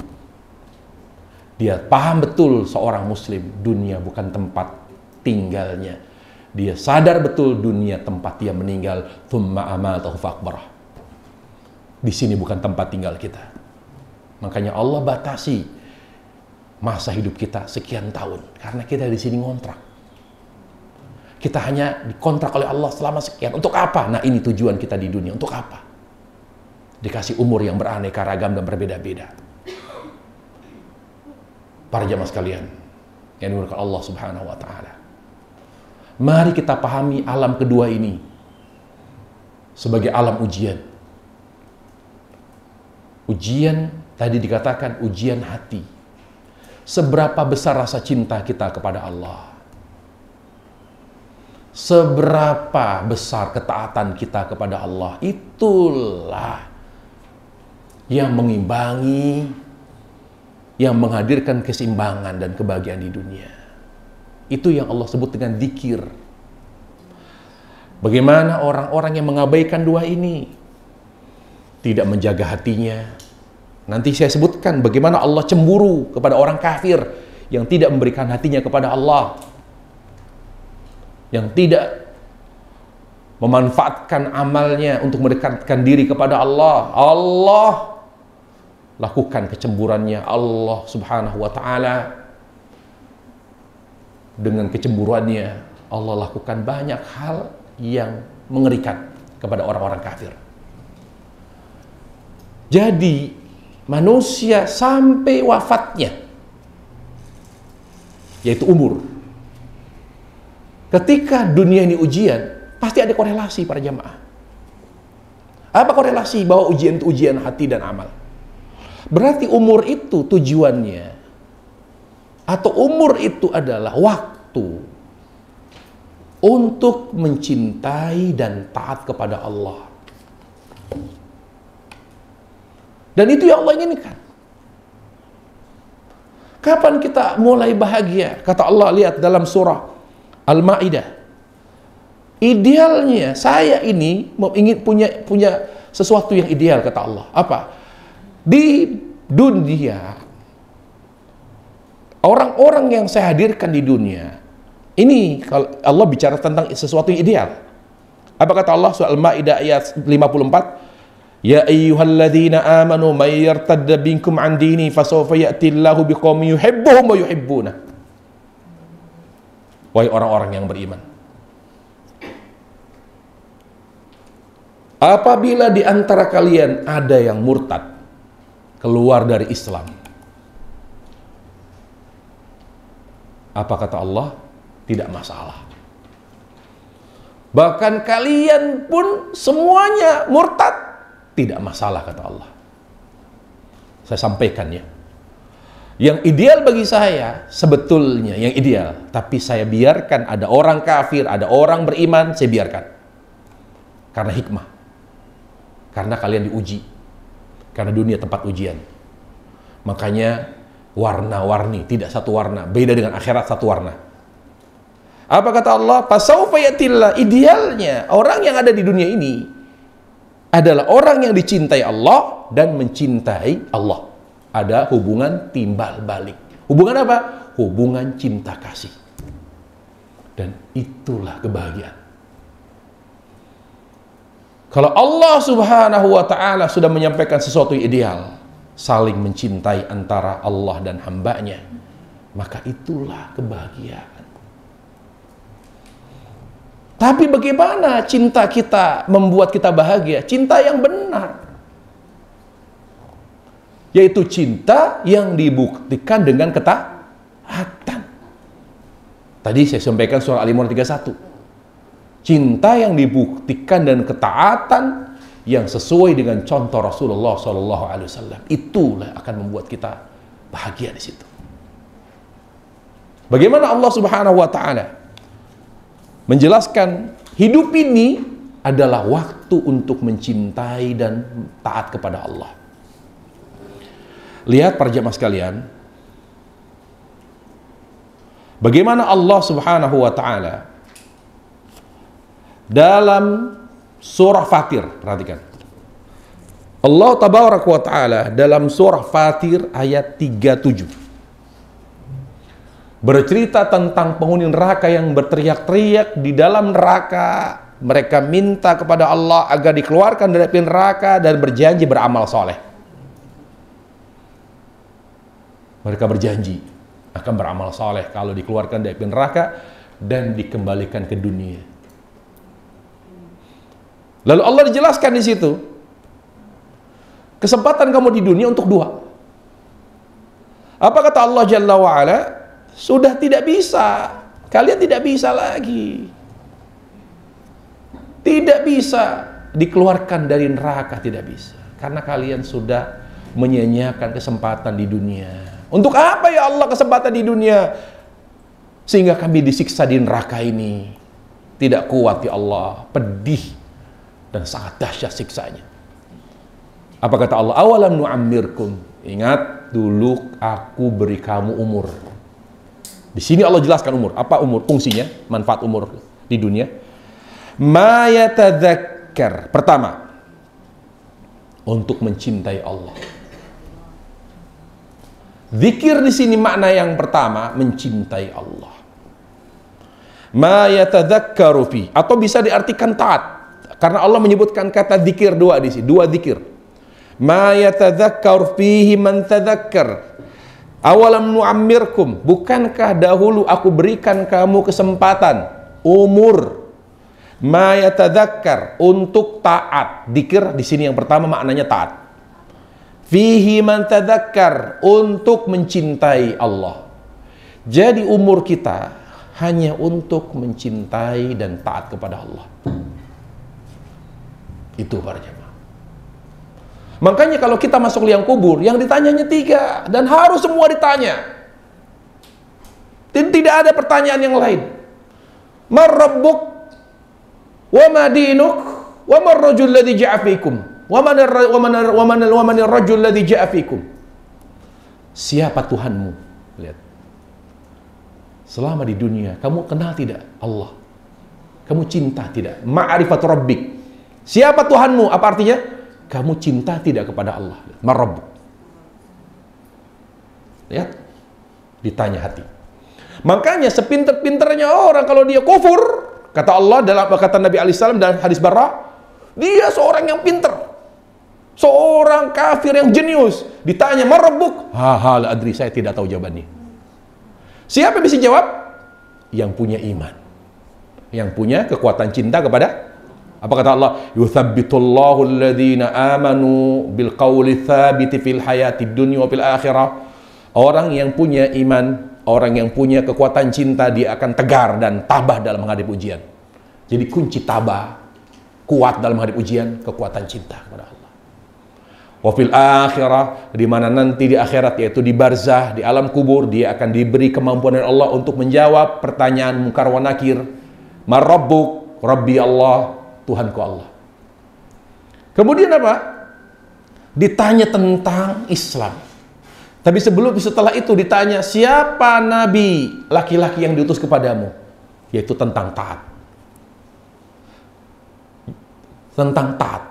Dia paham betul seorang muslim, dunia bukan tempat tinggalnya. Dia sadar betul dunia tempat dia meninggal. Thumma amatahu faqbarah. Di sini bukan tempat tinggal kita. Makanya Allah batasi masa hidup kita sekian tahun. Karena kita di sini ngontrak. Kita hanya dikontrak oleh Allah selama sekian. Untuk apa? Nah ini tujuan kita di dunia. Untuk apa? Dikasih umur yang beraneka ragam dan berbeda-beda. Para jamaah sekalian yang dimuliakan Allah Subhanahu wa Ta'ala, mari kita pahami alam kedua ini sebagai alam ujian. Ujian tadi dikatakan ujian hati. Seberapa besar rasa cinta kita kepada Allah, seberapa besar ketaatan kita kepada Allah, itulah yang mengimbangi, yang menghadirkan keseimbangan dan kebahagiaan di dunia. Itu yang Allah sebut dengan dzikir. Bagaimana orang-orang yang mengabaikan dua ini, tidak menjaga hatinya, Nanti saya sebutkan bagaimana Allah cemburu kepada orang kafir yang tidak memberikan hatinya kepada Allah, yang tidak memanfaatkan amalnya untuk mendekatkan diri kepada Allah. Allah lakukan kecemburuannya. Allah subhanahu wa ta'ala dengan kecemburuannya, Allah lakukan banyak hal yang mengerikan kepada orang-orang kafir. Jadi manusia sampai wafatnya, yaitu umur, ketika dunia ini ujian, pasti ada korelasi para jamaah. Apa korelasi bahwa ujian itu ujian hati dan amal? Berarti umur itu tujuannya, atau umur itu adalah waktu untuk mencintai dan taat kepada Allah. Dan itu yang Allah inginkan. Kapan kita mulai bahagia? Kata Allah, lihat dalam surah Al-Ma'idah. Idealnya saya ini ingin punya sesuatu yang ideal, kata Allah. Apa? Di dunia, orang-orang yang saya hadirkan di dunia ini, kalau Allah bicara tentang sesuatu yang ideal. Apa kata Allah? Surah Al-Ma'idah ayat 54. Ya ayyuhalladzina amanu may yartadda minkum an dini fasawfa ya'tillahu biqaumin yuhibbuhum wa yuhibbuna. Wahai orang-orang yang beriman, apabila di antara kalian ada yang murtad, keluar dari Islam, apa kata Allah? Tidak masalah. Bahkan kalian pun semuanya murtad, tidak masalah, kata Allah. Saya sampaikan ya, yang ideal bagi saya sebetulnya yang ideal, tapi saya biarkan ada orang kafir, ada orang beriman, saya biarkan. Karena hikmah. Karena kalian diuji. Karena dunia tempat ujian. Makanya warna-warni, tidak satu warna, beda dengan akhirat satu warna. Apa kata Allah? Fasawfa yatillah. Idealnya orang yang ada di dunia ini adalah orang yang dicintai Allah dan mencintai Allah. Ada hubungan timbal balik. Hubungan apa? Hubungan cinta kasih. Dan itulah kebahagiaan. Kalau Allah subhanahu wa ta'ala sudah menyampaikan sesuatu yang ideal, saling mencintai antara Allah dan hambanya, maka itulah kebahagiaan. Tapi bagaimana cinta kita membuat kita bahagia? Cinta yang benar. Yaitu cinta yang dibuktikan dengan ketaatan. Tadi saya sampaikan surah Al-Imran 31. Cinta yang dibuktikan dan ketaatan yang sesuai dengan contoh Rasulullah SAW. Itulah akan membuat kita bahagia di situ. Bagaimana Allah Subhanahu wa ta'ala menjelaskan hidup ini adalah waktu untuk mencintai dan taat kepada Allah. Lihat para jamaah sekalian, bagaimana Allah Subhanahu wa ta'ala dalam surah Fatir, perhatikan. Allah Tabaraka wa ta'ala dalam surah Fatir ayat 37 bercerita tentang penghuni neraka yang berteriak-teriak di dalam neraka. Mereka minta kepada Allah agar dikeluarkan dari api neraka dan berjanji beramal soleh. Mereka berjanji akan beramal soleh kalau dikeluarkan dari api neraka dan dikembalikan ke dunia. Lalu Allah dijelaskan di situ, kesempatan kamu di dunia untuk dua. Apa kata Allah Jalla wa'ala? Sudah tidak bisa, kalian tidak bisa lagi, tidak bisa dikeluarkan dari neraka, tidak bisa, karena kalian sudah menyia-nyiakan kesempatan di dunia. Untuk apa ya Allah kesempatan di dunia sehingga kami disiksa di neraka ini? Tidak kuat ya Allah, pedih dan sangat dahsyat siksanya. Apa kata Allah? Awalam nu'ammirkum. Ingat dulu aku beri kamu umur. Di sini Allah jelaskan umur. Apa umur? Fungsinya, manfaat umur di dunia. Ma yatadzakkar. Pertama, untuk mencintai Allah. Zikir di sini makna yang pertama mencintai Allah. Ma yatadzakkaru fi, atau bisa diartikan taat. Karena Allah menyebutkan kata zikir dua di sini, dua zikir. Ma yatadzakkaru fihi man tadzakkar. Awalam nu'ammirkum, bukankah dahulu aku berikan kamu kesempatan, umur. Ma yatadzakkar, untuk taat. Zikir di sini yang pertama maknanya taat. Fihi man tadzakkar, untuk mencintai Allah. Jadi umur kita hanya untuk mencintai dan taat kepada Allah. Itu para jemaah. Makanya kalau kita masuk liang kubur, yang ditanyanya 3 dan harus semua ditanya. Dan tidak ada pertanyaan yang lain. Man rabbuk wa ma dinuk wa man rajul ladzi ja'a fikum wa man rajul ladzi ja'a fikum. Siapa Tuhanmu? Lihat. Selama di dunia, kamu kenal tidak Allah? Kamu cinta tidak? Ma'rifat rabbik. Siapa Tuhanmu? Apa artinya? Kamu cinta tidak kepada Allah? Marabbuk. Lihat. Ditanya hati. Makanya sepinter-pinternya orang kalau dia kufur, kata Allah dalam kata Nabi alaihissalam dalam hadis Barra, dia seorang yang pinter. Seorang kafir yang jenius. Ditanya, marabbuk? La adri, saya tidak tahu jawabannya. Siapa yang bisa jawab? Yang punya iman, yang punya kekuatan cinta kepada, apa kata Allah? Yuthabbitullahu alladhina amanu bil qawli tsabiti fil hayati dunya wa fil akhirah. Orang yang punya iman, orang yang punya kekuatan cinta, dia akan tegar dan tabah dalam menghadapi ujian. Jadi kunci tabah, kuat dalam menghadapi ujian, kekuatan cinta kepada Allah. Wafil akhirah, di mana nanti di akhirat, yaitu di barzah, di alam kubur, dia akan diberi kemampuan dari Allah untuk menjawab pertanyaan mungkar wa nakir. Marabbuk? Rabbi Allah, Tuhanku Allah. Kemudian apa? Ditanya tentang Islam. Tapi setelah itu ditanya, siapa nabi laki-laki yang diutus kepadamu? Yaitu tentang taat. Tentang taat.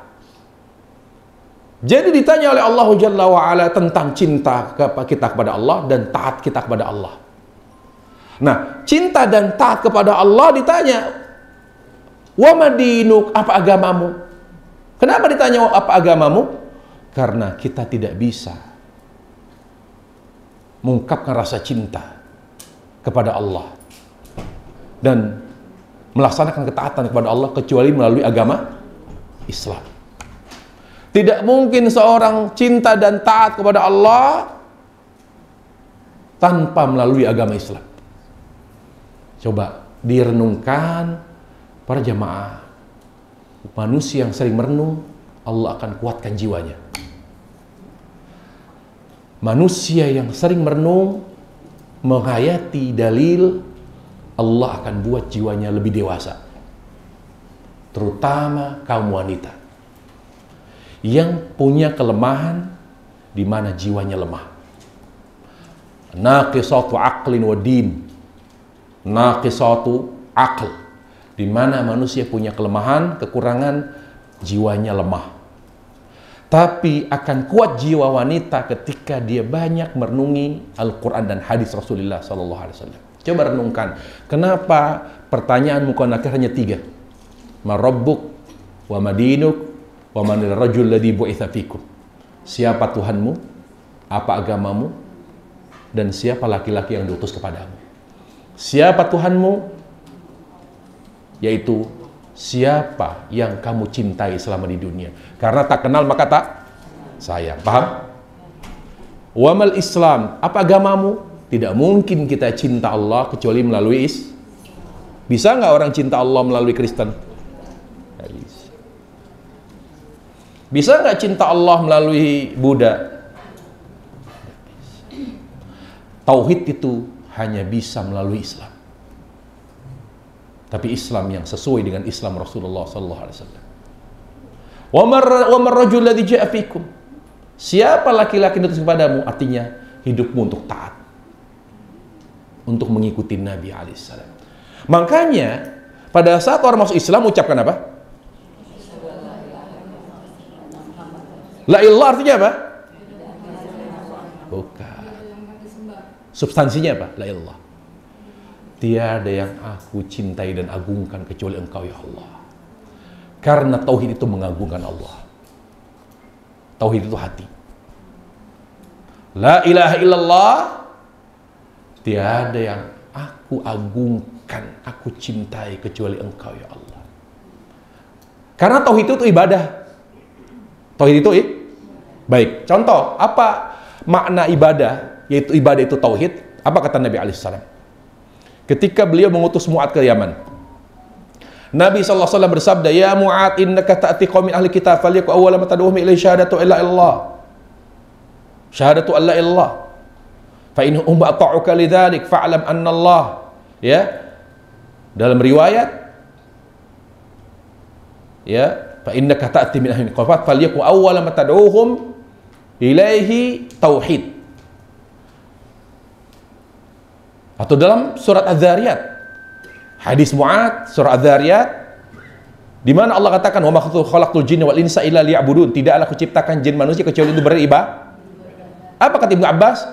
Jadi ditanya oleh Allah Jalla wa'ala tentang cinta kita kepada Allah dan taat kita kepada Allah. Nah, cinta dan taat kepada Allah ditanya, wa madinuk, apa agamamu? Kenapa ditanya apa agamamu? Karena kita tidak bisa mengungkapkan rasa cinta kepada Allah dan melaksanakan ketaatan kepada Allah kecuali melalui agama Islam. Tidak mungkin seorang cinta dan taat kepada Allah tanpa melalui agama Islam. Coba direnungkan para jamaah. Manusia yang sering merenung, Allah akan kuatkan jiwanya. Manusia yang sering merenung, menghayati dalil, Allah akan buat jiwanya lebih dewasa. Terutama kaum wanita yang punya kelemahan di mana jiwanya lemah. Naqisatu aqlin wa din. Naqisatu aql, di mana manusia punya kelemahan, kekurangan, jiwanya lemah. Tapi akan kuat jiwa wanita ketika dia banyak merenungi Al-Quran dan hadis Rasulullah SAW. Coba renungkan, kenapa pertanyaan muka nakir hanya 3? Ma rabbuk, wa madinuk, wa manil rajul ladzi bu'itsa fikum. Siapa Tuhanmu? Apa agamamu? Dan siapa laki-laki yang diutus kepadamu? Siapa Tuhanmu? Yaitu siapa yang kamu cintai selama di dunia. Karena tak kenal maka tak sayang. Paham? Wa mal Islam, apa agamamu? Tidak mungkin kita cinta Allah kecuali melalui Bisa nggak orang cinta Allah melalui Kristen? Bisa nggak cinta Allah melalui Buddha? Tauhid itu hanya bisa melalui Islam. Tapi Islam yang sesuai dengan Islam Rasulullah SAW. Wa mar rajul ladzi ja'a fikum. Siapa laki-laki yang diutus kepadamu? Artinya hidupmu untuk taat, untuk mengikuti Nabi alaihissalam. Makanya pada saat orang masuk Islam ucapkan apa? La ilallah artinya apa? Bukan. Substansinya apa? La ilallah. Tiada yang aku cintai dan agungkan kecuali Engkau ya Allah. Karena tauhid itu mengagungkan Allah. Tauhid itu hati. La ilaha illallah, tiada yang aku agungkan, aku cintai kecuali Engkau ya Allah. Karena tauhid itu ibadah. Tauhid itu baik. Contoh, apa makna ibadah? Yaitu ibadah itu tauhid. Apa kata Nabi alaihissalam? Ketika beliau mengutus Mu'ad ke Yaman, Nabi SAW bersabda, "Ya Mu'ad, innaka ta'ti qaumin ahli kitab, falyaku awwala ma tad'uhum ilaihi syahadatu illa illallah." Syahadatu alla illallah. Fa in hum ata'uka lidzalik fa'lam anna Allah. Ya. Dalam riwayat, ya, fa innaka ta'ti min ahli kitab, falyaku awwala ma tad'uhum ilaihi tauhid. Atau dalam surat Az-Zariyat, hadis Mu'ad, surah Az-Zariyat, di mana Allah katakan, "Wa ma khalaqtul jinna wal insa illa liya'budun." Tidaklah aku ciptakan jin manusia kecuali untuk beribadah. Apa kata Ibnu Abbas?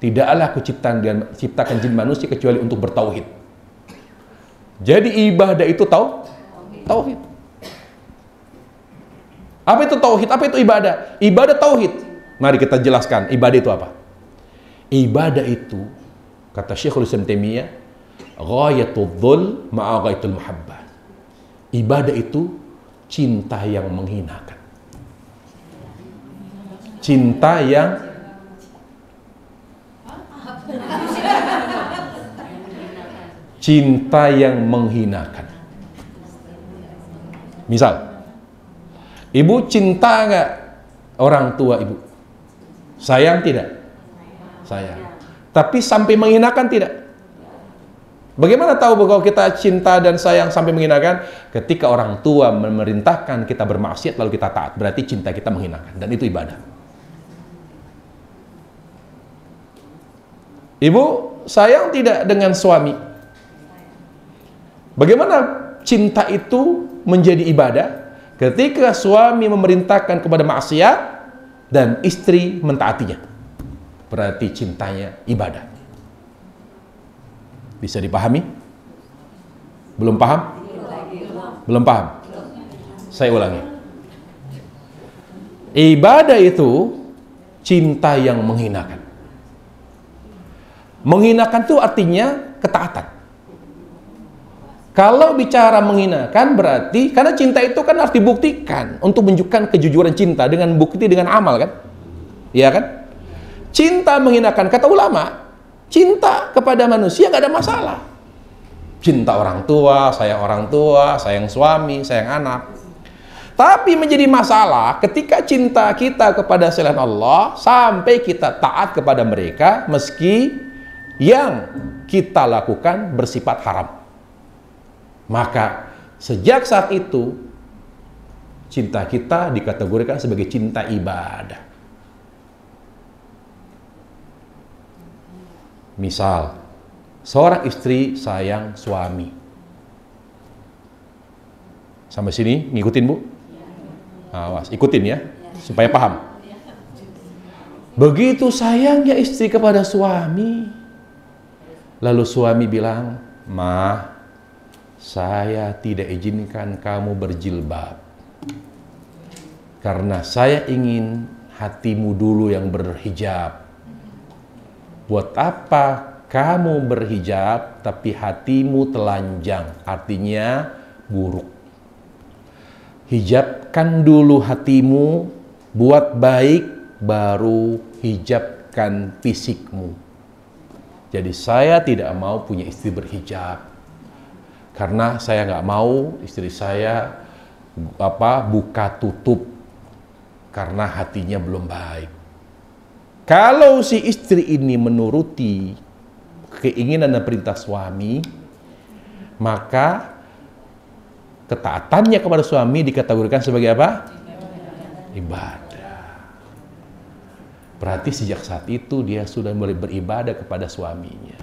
Tidaklah aku ciptakan jin manusia kecuali untuk bertauhid. Jadi ibadah itu tauhid. Apa itu tauhid? Apa itu ibadah? Ibadah tauhid. Mari kita jelaskan ibadah itu apa. Ibadah itu, kata Syekhul Islam Taimiyah, ghayatul dhul ma'a ghayatul muhabbah. Ibadah itu cinta yang menghinakan. Cinta yang menghinakan. Misal, ibu cinta nggak orang tua ibu? Sayang tidak? Sayang. Tapi sampai menghinakan tidak? Bagaimana tahu bahwa kita cinta dan sayang sampai menghinakan? Ketika orang tua memerintahkan kita bermaksiat lalu kita taat, berarti cinta kita menghinakan, dan itu ibadah. Ibu sayang tidak dengan suami? Bagaimana cinta itu menjadi ibadah? Ketika suami memerintahkan kepada maksiat dan istri mentaatinya, berarti cintanya ibadah. Bisa dipahami? Belum paham? Belum paham? Saya ulangi. Ibadah itu cinta yang menghinakan. Menghinakan itu artinya ketaatan. Kalau bicara menghinakan berarti, karena cinta itu kan harus dibuktikan untuk menunjukkan kejujuran cinta dengan bukti dengan amal kan? Iya kan? Cinta menghinakan, kata ulama, cinta kepada manusia nggak ada masalah. Cinta orang tua, sayang suami, sayang anak. Tapi menjadi masalah ketika cinta kita kepada selain Allah sampai kita taat kepada mereka meski yang kita lakukan bersifat haram. Maka sejak saat itu cinta kita dikategorikan sebagai cinta ibadah. Misal, seorang istri sayang suami. Sampai sini ngikutin Bu? Awas, ikutin ya, supaya paham. Begitu sayangnya istri kepada suami, lalu suami bilang, "Ma, saya tidak izinkan kamu berjilbab karena saya ingin hatimu dulu yang berhijab. Buat apa kamu berhijab tapi hatimu telanjang?" Artinya buruk. Hijabkan dulu hatimu, buat baik, baru hijabkan fisikmu. Jadi saya tidak mau punya istri berhijab karena saya nggak mau istri saya buka tutup karena hatinya belum baik. Kalau si istri ini menuruti keinginan dan perintah suami, maka ketaatannya kepada suami dikategorikan sebagai apa? Ibadah. Berarti sejak saat itu dia sudah mulai beribadah kepada suaminya.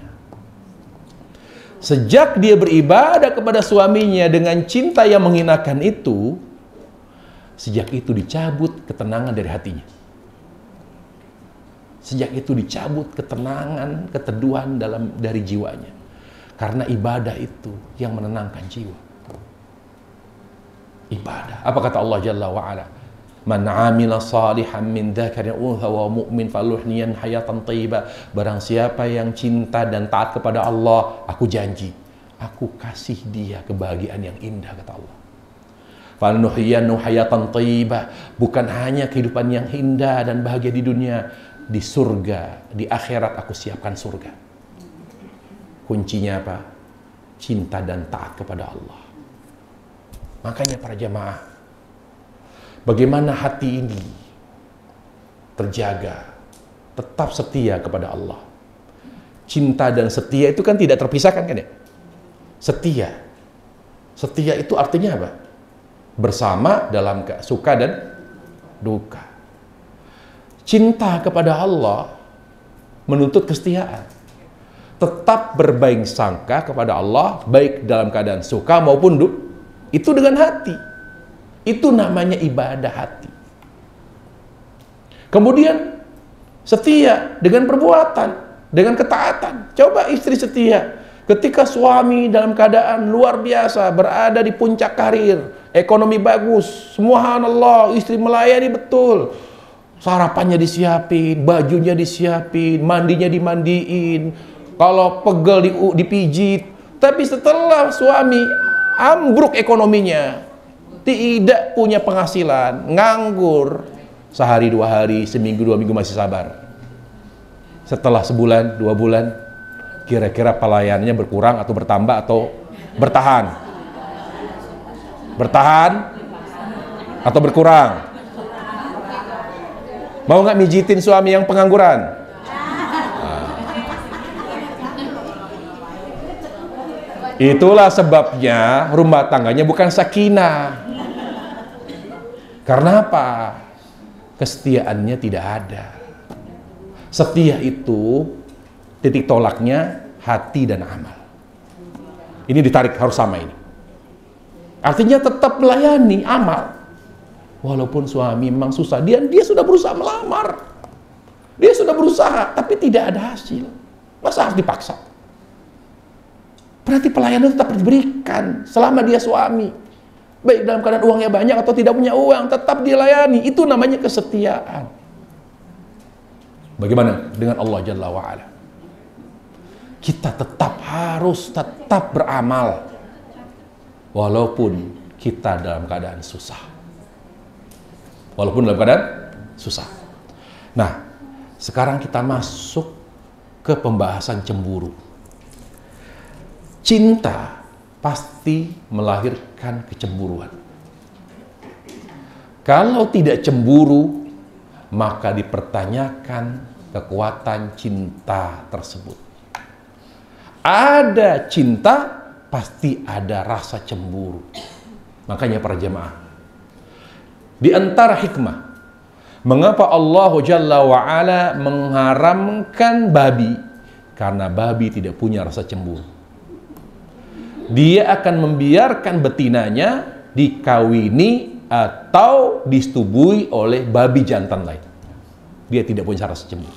Sejak dia beribadah kepada suaminya dengan cinta yang menghinakan itu, sejak itu dicabut ketenangan dari hatinya. Sejak itu dicabut ketenangan, keteduhan dari jiwanya. Karena ibadah itu yang menenangkan jiwa. Ibadah. Apa kata Allah Jalla wa'ala? Man 'amila salihan min dzakarin untha wa mu'min faluhniyan hayatan thayyibah. Barang siapa yang cinta dan taat kepada Allah, aku janji, aku kasih dia kebahagiaan yang indah, kata Allah. Faluhniyan hayatan thayyibah. Bukan hanya kehidupan yang indah dan bahagia di dunia, di surga, di akhirat aku siapkan surga. Kuncinya apa? Cinta dan taat kepada Allah. Makanya para jamaah, bagaimana hati ini terjaga, tetap setia kepada Allah. Cinta dan setia itu kan tidak terpisahkan kan ya? Setia. Setia itu artinya apa? Bersama dalam suka dan duka. Cinta kepada Allah menuntut kesetiaan. Tetap berbaik sangka kepada Allah, baik dalam keadaan suka maupun duka. Itu dengan hati. Itu namanya ibadah hati. Kemudian setia dengan perbuatan, dengan ketaatan. Coba istri setia ketika suami dalam keadaan luar biasa, berada di puncak karir, ekonomi bagus, subhanallah, istri melayani betul. Sarapannya disiapin, bajunya disiapin, mandinya dimandiin, kalau pegel dipijit. Tapi setelah suami ambruk ekonominya, tidak punya penghasilan, nganggur, sehari dua hari, seminggu dua minggu masih sabar. Setelah sebulan, 2 bulan, kira-kira pelayanannya berkurang atau bertambah atau bertahan? Bertahan atau berkurang? Mau nggak mijitin suami yang pengangguran? Itulah sebabnya rumah tangganya bukan sakinah. Karena apa? Kesetiaannya tidak ada. Setia itu titik tolaknya hati dan amal. Ini ditarik harus sama ini. Artinya tetap melayani amal. Walaupun suami memang susah, dia sudah berusaha melamar. Dia sudah berusaha, tapi tidak ada hasil. Masa harus dipaksa? Berarti pelayanan tetap diberikan selama dia suami. Baik dalam keadaan uangnya banyak atau tidak punya uang, tetap dilayani. Itu namanya kesetiaan. Bagaimana dengan Allah Jalla wa'ala? Kita harus tetap beramal. Walaupun kita dalam keadaan susah. Walaupun dalam keadaan susah. Nah, sekarang kita masuk ke pembahasan cemburu. Cinta pasti melahirkan kecemburuan. Kalau tidak cemburu, maka dipertanyakan kekuatan cinta tersebut. Ada cinta, pasti ada rasa cemburu. Makanya para jemaah, di antara hikmah mengapa Allah Jalla wa'ala mengharamkan babi, karena babi tidak punya rasa cemburu. Dia akan membiarkan betinanya dikawini atau disetubui oleh babi jantan lain. Dia tidak punya rasa cemburu.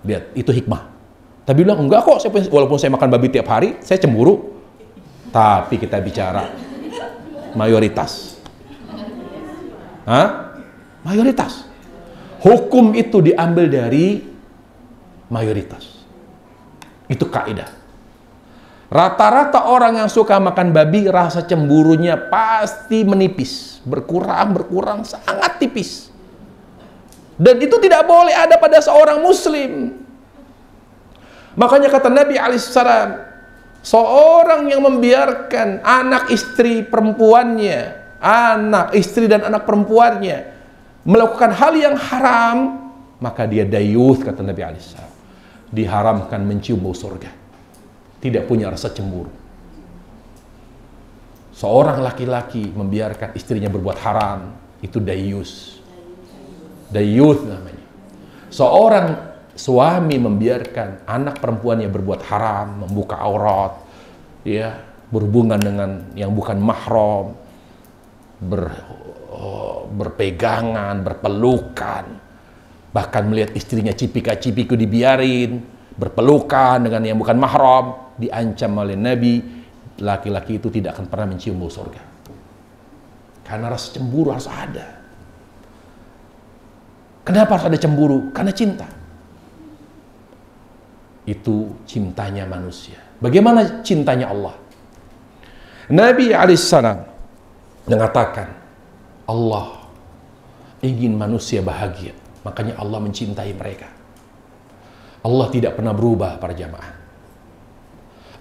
Lihat, itu hikmah. Tapi bilang, enggak kok, walaupun saya makan babi tiap hari, saya cemburu. Tapi kita bicara mayoritas. Mayoritas. Hukum itu diambil dari mayoritas. Itu kaidah. Rata-rata orang yang suka makan babi, rasa cemburunya pasti menipis, berkurang, sangat tipis. Dan itu tidak boleh ada pada seorang muslim. Makanya kata Nabi alaihissalam, seorang yang membiarkan anak istri perempuannya, anak istri dan anak perempuannya melakukan hal yang haram, maka dia dayuth, kata Nabi alaihissalam. Diharamkan mencium bau surga. Tidak punya rasa cemburu. Seorang laki-laki membiarkan istrinya berbuat haram, itu dayus. Dayuth namanya. Seorang suami membiarkan anak perempuannya berbuat haram, membuka aurat, ya, berhubungan dengan yang bukan mahram, berpegangan, berpelukan, Bahkan melihat istrinya cipika-cipiku dibiarin, berpelukan dengan yang bukan mahram, diancam oleh Nabi, laki-laki itu tidak akan pernah mencium bau surga. Karena rasa cemburu harus ada. Kenapa harus ada cemburu? Karena cinta. Itu cintanya manusia. Bagaimana cintanya Allah? Nabi alaihissalam mengatakan, Allah ingin manusia bahagia. Makanya Allah mencintai mereka. Allah tidak pernah berubah para jamaah.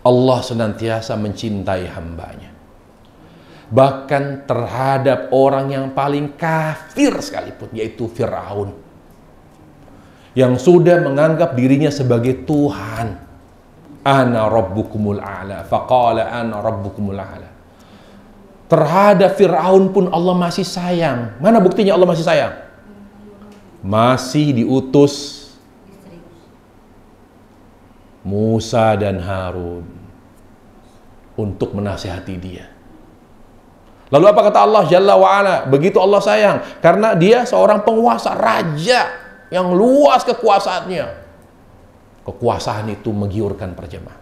Allah senantiasa mencintai hambanya. Bahkan terhadap orang yang paling kafir sekalipun, yaitu Fir'aun, yang sudah menganggap dirinya sebagai Tuhan. Ana rabbukumul a'la, faqala ana rabbukumul a'la. Terhadap Fir'aun pun Allah masih sayang. Mana buktinya Allah masih sayang? Masih diutus Musa dan Harun untuk menasihati dia. Lalu apa kata Allah Jalla wa'ala? Begitu Allah sayang, karena dia seorang penguasa, raja yang luas kekuasaannya. Kekuasaan itu menggiurkan perjemaah,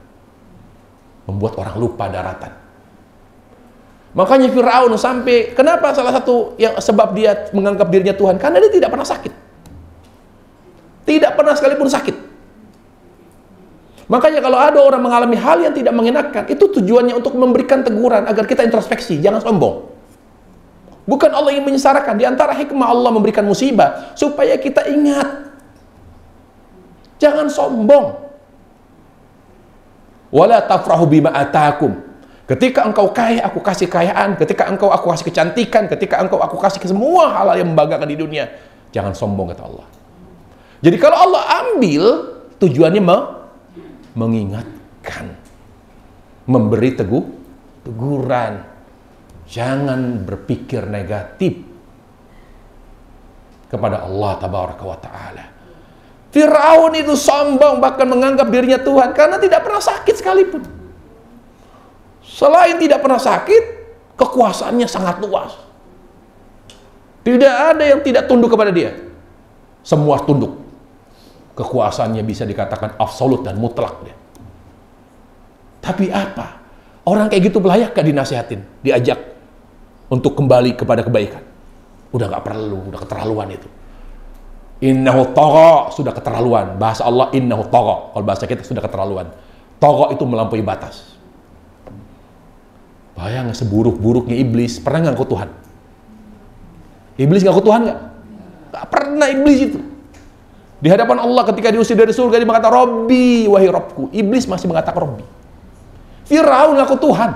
membuat orang lupa daratan. Makanya Fir'aun sampai, kenapa salah satu yang sebab dia menganggap dirinya Tuhan? Karena dia tidak pernah sakit. Tidak pernah sekalipun sakit. Makanya kalau ada orang mengalami hal yang tidak mengenakan, itu tujuannya untuk memberikan teguran agar kita introspeksi, jangan sombong. Bukan Allah yang menyengsarakan. Di antara hikmah Allah memberikan musibah supaya kita ingat, jangan sombong. Wala tafrahu bima atakum. Ketika engkau kaya, aku kasih kekayaan. Ketika engkau aku kasih kecantikan. Ketika engkau aku kasih ke semua hal yang membanggakan di dunia. Jangan sombong, kata Allah. Jadi kalau Allah ambil, tujuannya mengingatkan, memberi teguran. Jangan berpikir negatif kepada Allah Tabaraka wa Ta'ala. Fir'aun itu sombong, bahkan menganggap dirinya Tuhan karena tidak pernah sakit sekalipun. Selain tidak pernah sakit, kekuasaannya sangat luas. Tidak ada yang tidak tunduk kepada dia. Semua tunduk. Kekuasaannya bisa dikatakan absolut dan mutlak dia. Tapi apa? Orang kayak gitu layak gak dinasihatin, diajak untuk kembali kepada kebaikan? Udah gak perlu, udah keterlaluan itu. Innahu tagha, sudah keterlaluan. Bahasa Allah innahu tagha. Kalau bahasa kita sudah keterlaluan. Tagha itu melampaui batas. Bayang seburuk-buruknya iblis, pernah ngaku Tuhan? Iblis ngaku Tuhan gak? Gak pernah iblis itu. Di hadapan Allah ketika diusir dari surga, dia mengatakan Robbi, wahai Robku. Iblis masih mengatakan Robbi. Fir'aun ngaku Tuhan.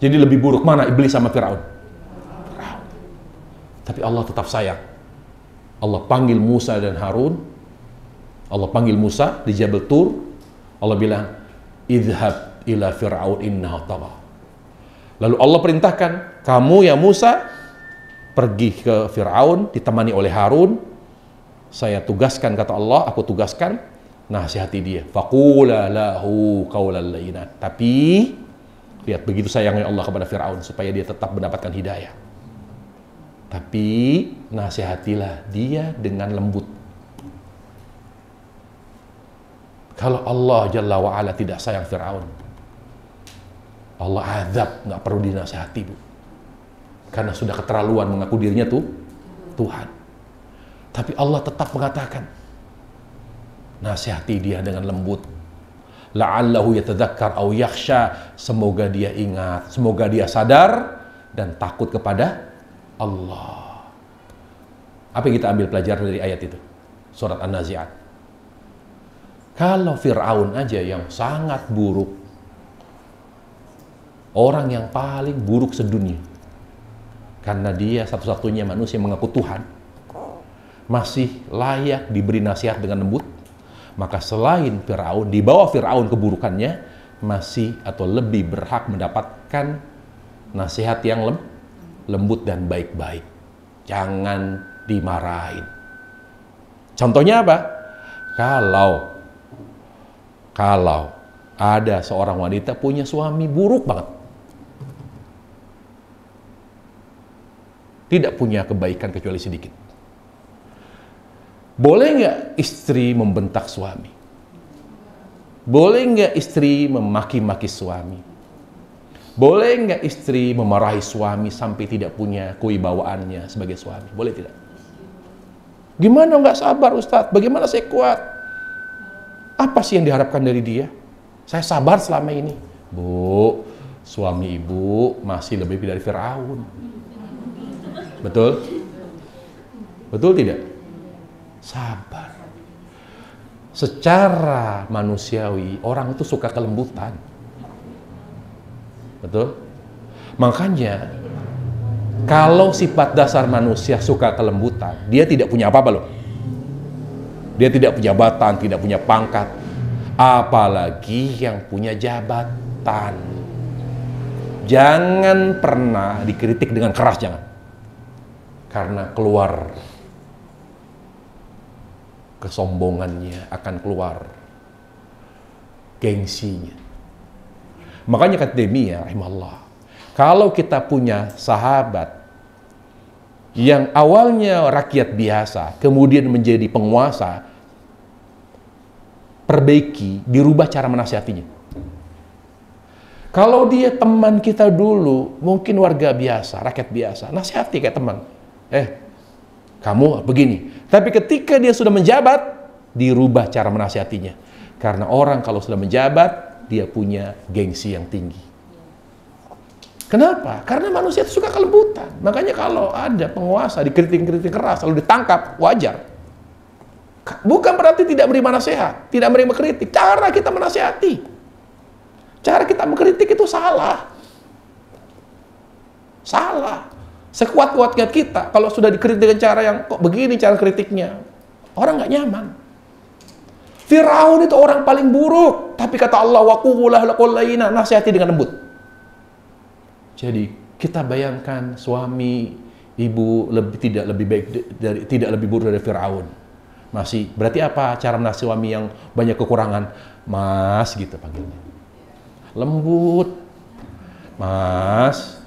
Jadi lebih buruk mana iblis sama Fir'aun? Fir'aun. Tapi Allah tetap sayang. Allah panggil Musa dan Harun. Allah panggil Musa di Jabal Tur. Allah bilang, idhab ila Fir'aun innahu tagha. Lalu Allah perintahkan, kamu ya Musa pergi ke Fir'aun ditemani oleh Harun. Saya tugaskan, kata Allah, aku tugaskan, nasihati dia. Faqula lahu qawlan layyina. Tapi lihat begitu sayangnya Allah kepada Fir'aun supaya dia tetap mendapatkan hidayah. Tapi nasihatilah dia dengan lembut. Kalau Allah Jalla wa'ala tidak sayang Fir'aun, Allah azab, nggak perlu dinasihati, Bu. Karena sudah keterlaluan mengaku dirinya tuh Tuhan. Tapi Allah tetap mengatakan, nasihati dia dengan lembut. La'allahu yatadzakkar aw yakhsha, semoga dia ingat, semoga dia sadar dan takut kepada Allah. Apa yang kita ambil pelajaran dari ayat itu? Surat An-Nazi'at. Kalau Fir'aun aja yang sangat buruk, orang yang paling buruk sedunia, karena dia satu-satunya manusia yang mengaku Tuhan, masih layak diberi nasihat dengan lembut, maka selain Fir'aun, di bawah Fir'aun keburukannya, masih atau lebih berhak mendapatkan nasihat yang lembut dan baik-baik. Jangan dimarahin. Contohnya apa? Kalau ada seorang wanita punya suami buruk banget, tidak punya kebaikan kecuali sedikit, Boleh nggak istri membentak suami? Boleh nggak istri memaki-maki suami? Boleh nggak istri memarahi suami sampai tidak punya kewibawaannya sebagai suami? Boleh tidak? Gimana nggak sabar Ustadz? Bagaimana saya kuat? Apa sih yang diharapkan dari dia? Saya sabar selama ini. Bu, suami ibu masih lebih dari Firaun. Betul? Betul tidak? Sabar. Secara manusiawi, orang itu suka kelembutan. Betul? Makanya, kalau sifat dasar manusia suka kelembutan, dia tidak punya apa-apa loh. Dia tidak punya jabatan, tidak punya pangkat. Apalagi yang punya jabatan. Jangan pernah dikritik dengan keras, jangan. Karena keluar kesombongannya, akan keluar gengsinya. Makanya kata Taimiyah rahimahullah, kalau kita punya sahabat yang awalnya rakyat biasa, kemudian menjadi penguasa, perbaiki, dirubah cara menasihatinya. Kalau dia teman kita dulu, mungkin warga biasa, rakyat biasa, nasihati kayak teman. Kamu begini. Tapi ketika dia sudah menjabat, dirubah cara menasihatinya. Karena orang kalau sudah menjabat, dia punya gengsi yang tinggi. Kenapa? Karena manusia itu suka kelembutan. Makanya kalau ada penguasa dikritik-kritik keras, lalu ditangkap, wajar. Bukan berarti tidak menerima nasihat, tidak menerima kritik. Cara kita menasihati, cara kita mengkritik itu salah. Salah. Sekuat-kuatnya kita, kalau sudah dikritik dengan cara yang kok begini cara kritiknya, orang nggak nyaman. Firaun itu orang paling buruk, tapi kata Allah, wa qul lahul layyina, nasihati dengan lembut. Jadi kita bayangkan suami ibu tidak lebih buruk dari Firaun. Masih berarti apa cara menasihati suami yang banyak kekurangan? Mas gitu panggilnya. Lembut. Mas,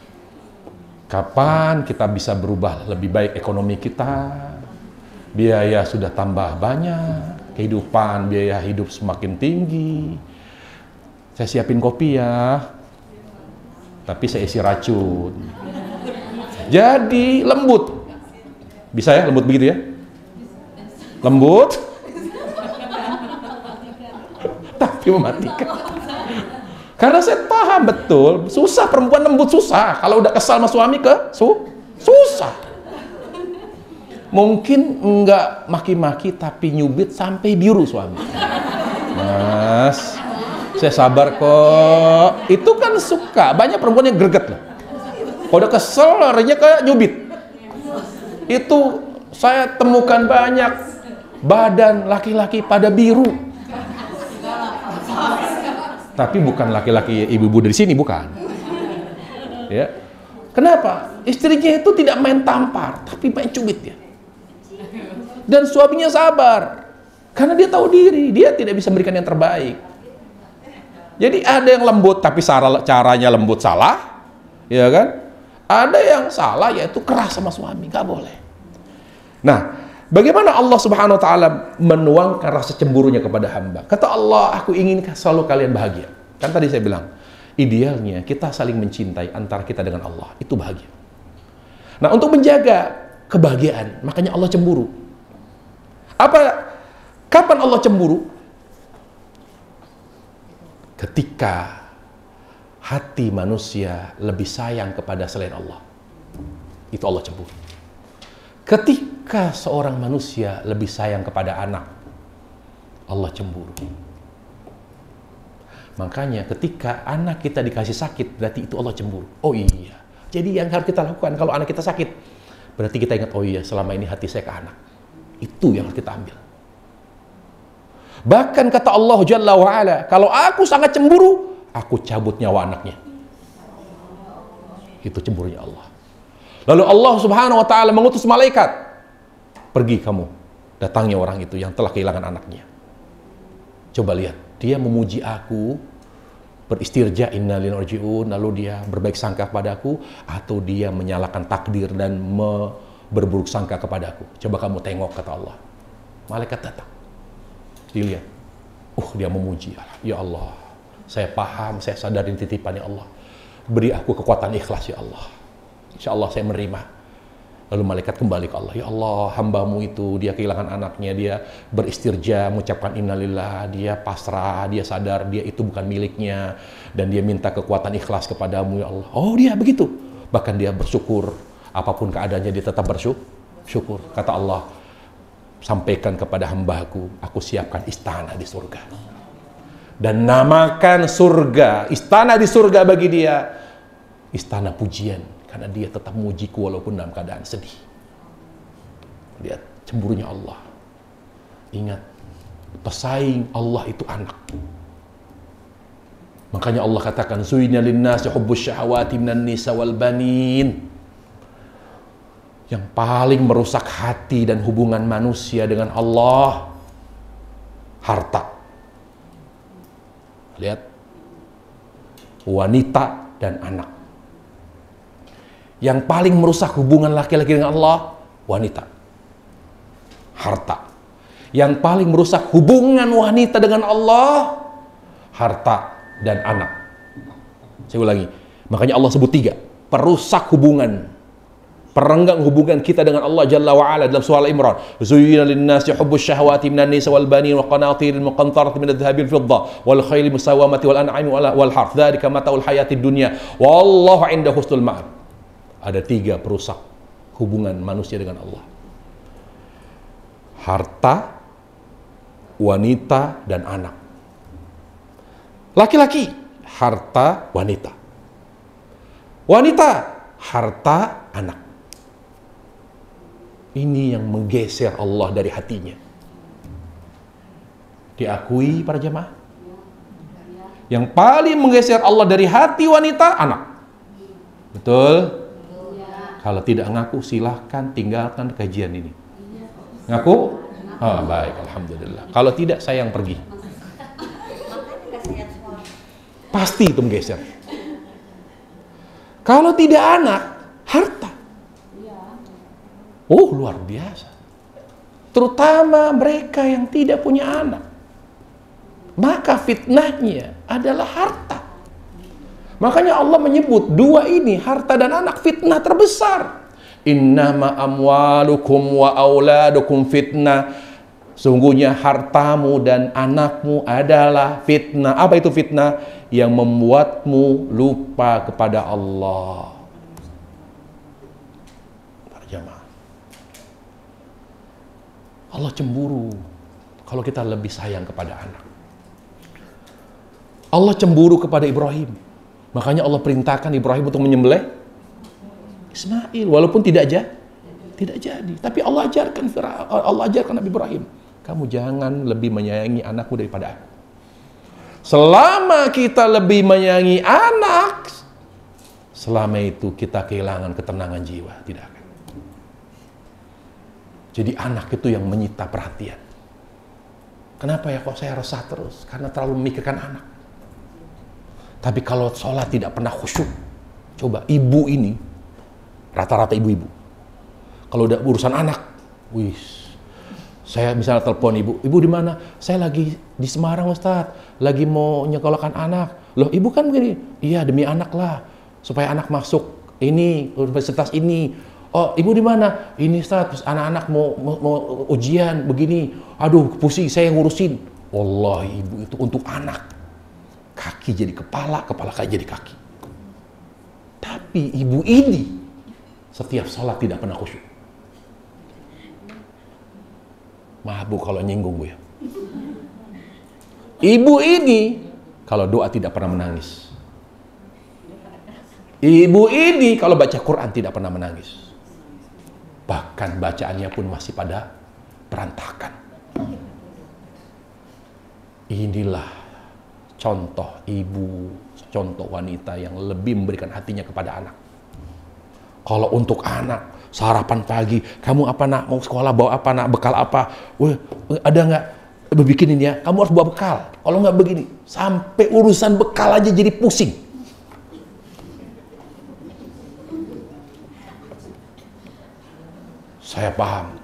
kapan kita bisa berubah lebih baik ekonomi kita? Biaya sudah tambah banyak, kehidupan, biaya hidup semakin tinggi. Saya siapin kopi ya, tapi saya isi racun. Jadi lembut. Bisa ya lembut begitu ya? Lembut, tapi mematikan. Karena saya paham betul, susah perempuan lembut, susah. Kalau udah kesal sama suami susah. Mungkin enggak maki-maki tapi nyubit sampai biru suami. Mas, saya sabar kok. Itu kan suka. Banyak perempuan yang greget loh. Kalau udah kesel larinya kayak nyubit. Itu saya temukan banyak badan laki-laki pada biru. Tapi bukan laki-laki ibu-ibu dari sini, bukan. Ya. Kenapa? Istrinya itu tidak main tampar, tapi main cubit ya. Dan suaminya sabar. Karena dia tahu diri, dia tidak bisa memberikan yang terbaik. Jadi ada yang lembut, tapi caranya lembut salah. Ya kan? Ada yang salah, yaitu keras sama suami. Gak boleh. Nah, bagaimana Allah Subhanahu wa Ta'ala menuangkan rasa cemburunya kepada hamba? Kata Allah, aku ingin selalu kalian bahagia. Kan tadi saya bilang, idealnya kita saling mencintai antara kita dengan Allah. Itu bahagia. Nah, untuk menjaga kebahagiaan, makanya Allah cemburu. Kapan Allah cemburu? Ketika hati manusia lebih sayang kepada selain Allah. Itu Allah cemburu. Ketika seorang manusia lebih sayang kepada anak, Allah cemburu. Makanya ketika anak kita dikasih sakit, berarti itu Allah cemburu. Oh iya. Jadi yang harus kita lakukan kalau anak kita sakit, berarti kita ingat, oh iya, selama ini hati saya ke anak. Itu yang harus kita ambil. Bahkan kata Allah Jalla wa'ala, kalau aku sangat cemburu, aku cabut nyawa anaknya. Itu cemburunya Allah. Lalu Allah Subhanahu wa Ta'ala mengutus malaikat, pergi kamu, datangnya orang itu yang telah kehilangan anaknya. Coba lihat, dia memuji aku, beristirja, inna lillahi wa inna ilaihi raji'un, lalu dia berbaik sangka kepadaku, atau dia menyalahkan takdir dan berburuk sangka kepadaku. Coba kamu tengok, kata Allah. Malaikat datang. Dilihat. Dia memuji. Ya Allah, saya paham, saya sadar ini titipan ya Allah. Beri aku kekuatan ikhlas ya Allah. Insya Allah saya menerima. Lalu malaikat kembali ke Allah. Ya Allah, hambamu itu, dia kehilangan anaknya, dia beristirja, mengucapkan innalillah, dia pasrah, dia sadar dia itu bukan miliknya, dan dia minta kekuatan ikhlas kepadamu ya Allah. Oh, dia begitu. Bahkan dia bersyukur, apapun keadaannya dia tetap bersyukur. Kata Allah, sampaikan kepada hambaku, aku siapkan istana di surga. Dan namakan surga, istana di surga bagi dia, istana pujian. Karena dia tetap mujiku walaupun dalam keadaan sedih. Lihat cemburunya Allah. Ingat, pesaing Allah itu anak. Makanya Allah katakan, Zuyina linnasi hubbus syahawati minan nisa wal banin. Yang paling merusak hati dan hubungan manusia dengan Allah, harta. Lihat, wanita dan anak. Yang paling merusak hubungan laki-laki dengan Allah, wanita. Harta. Yang paling merusak hubungan wanita dengan Allah, harta dan anak. Saya ulangi. Makanya Allah sebut 3. Perusak hubungan. Perenggang hubungan kita dengan Allah Jalla wa'ala dalam surah Al-Imran. Zuyyina linnasi hubbus syahawati minan nisa wal banin wa qanatiril muqantarati minadh dhahabil fiddah wal khayli musawwamati wal an'ami wal harth. Dzalika mata'ul hayatid dunya. Wallahu 'inda husnul ma'ab. Ada 3 perusak hubungan manusia dengan Allah. Harta, wanita, dan anak. Laki-laki, harta, wanita. Wanita, harta, anak. Ini yang menggeser Allah dari hatinya. Diakui para jemaah? Yang paling menggeser Allah dari hati wanita, anak. Betul? Kalau tidak ngaku, silahkan tinggalkan kajian ini. Ngaku? Baik, alhamdulillah. Kalau tidak, saya yang pergi. Pasti itu menggeser. Kalau tidak anak, harta. Luar biasa. Terutama mereka yang tidak punya anak. Maka fitnahnya adalah harta. Makanya Allah menyebut 2 ini, harta dan anak, fitnah terbesar. Innama amwalukum wa auladukum fitnah. Sungguhnya hartamu dan anakmu adalah fitnah. Apa itu fitnah? Yang membuatmu lupa kepada Allah. Para jamaah, Allah cemburu kalau kita lebih sayang kepada anak. Allah cemburu kepada Ibrahim. Makanya Allah perintahkan Ibrahim untuk menyembelih Ismail, walaupun tidak jadi. Tapi Allah ajarkan Nabi Ibrahim, kamu jangan lebih menyayangi anakmu daripada aku. Selama kita lebih menyayangi anak, selama itu kita kehilangan ketenangan jiwa, tidak akan. Jadi anak itu yang menyita perhatian. Kenapa ya kok saya resah terus? Karena terlalu memikirkan anak. Tapi kalau sholat tidak pernah khusyuk. Coba ibu ini, rata-rata ibu-ibu, kalau udah urusan anak, saya misalnya telepon ibu di mana? Saya lagi di Semarang Ustadz, lagi mau nyekolahkan anak. Loh ibu kan begini, iya demi anak lah, supaya anak masuk ini, universitas ini. Oh ibu di mana? Ini Ustadz, anak-anak mau ujian begini. Aduh pusing, saya ngurusin. Wallahi ibu itu untuk anak. Kaki jadi kepala, kepala jadi kaki. Tapi ibu ini setiap sholat tidak pernah khusyuk. Maaf bu kalau nyinggung bu ya. Ibu ini kalau doa tidak pernah menangis. Ibu ini kalau baca Quran tidak pernah menangis. Bahkan bacaannya pun masih pada berantakan. Inilah contoh ibu, contoh wanita yang lebih memberikan hatinya kepada anak. Kalau untuk anak, sarapan pagi, kamu apa nak? Mau sekolah bawa apa nak? Bekal apa? Ada nggak? Bikinin ya, kamu harus bawa bekal. Kalau nggak begini, sampai urusan bekal aja jadi pusing. Saya paham.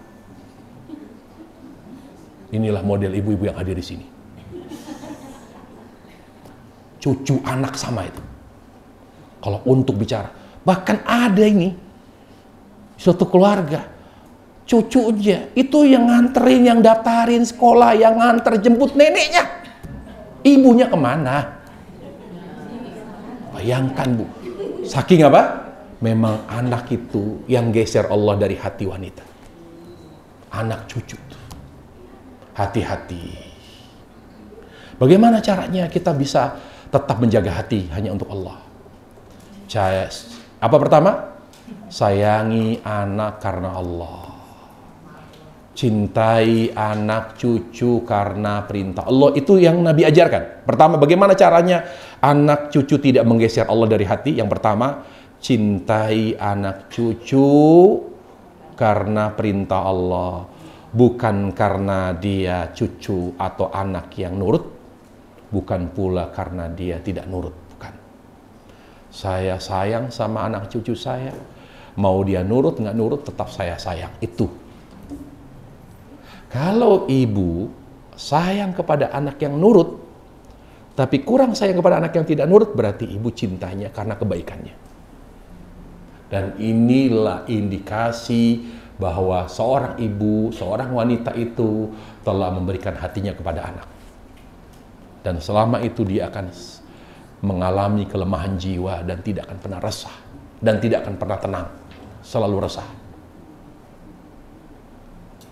Inilah model ibu-ibu yang hadir di sini. Cucu anak sama itu. Kalau untuk bicara. Bahkan ada ini, suatu keluarga, cucunya itu yang nganterin, yang daftarin sekolah, yang nganter jemput neneknya. Ibunya kemana? Bayangkan Bu, saking apa? Memang anak itu yang geser Allah dari hati wanita. Anak cucu. Hati-hati. Bagaimana caranya kita bisa tetap menjaga hati hanya untuk Allah? Apa pertama? Sayangi anak karena Allah. Cintai anak cucu karena perintah Allah. Itu yang Nabi ajarkan. Pertama, bagaimana caranya anak cucu tidak menggeser Allah dari hati? Yang pertama, cintai anak cucu karena perintah Allah. Bukan karena dia cucu atau anak yang nurut. Bukan pula karena dia tidak nurut. Bukan. Saya sayang sama anak cucu saya. Mau dia nurut, nggak nurut, tetap saya sayang. Itu. Kalau ibu sayang kepada anak yang nurut, tapi kurang sayang kepada anak yang tidak nurut, berarti ibu cintanya karena kebaikannya. Dan inilah indikasi bahwa seorang ibu, seorang wanita itu telah memberikan hatinya kepada anak. Dan selama itu dia akan mengalami kelemahan jiwa dan tidak akan pernah resah. Dan tidak akan pernah tenang. Selalu resah.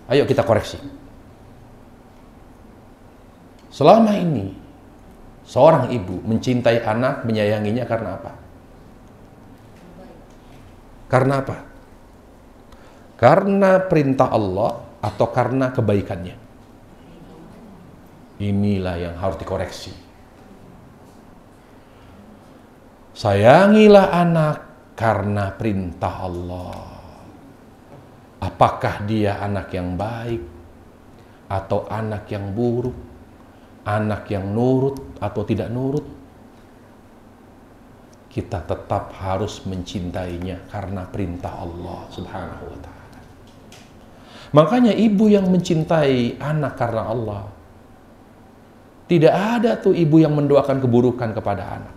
Ayo kita koreksi. Selama ini, seorang ibu mencintai anak, menyayanginya karena apa? Karena apa? Karena perintah Allah atau karena kebaikannya? Inilah yang harus dikoreksi. Sayangilah anak karena perintah Allah. Apakah dia anak yang baik atau anak yang buruk, anak yang nurut atau tidak nurut, kita tetap harus mencintainya karena perintah Allah Subhanahu wa ta'ala. Makanya ibu yang mencintai anak karena Allah, tidak ada tuh ibu yang mendoakan keburukan kepada anak.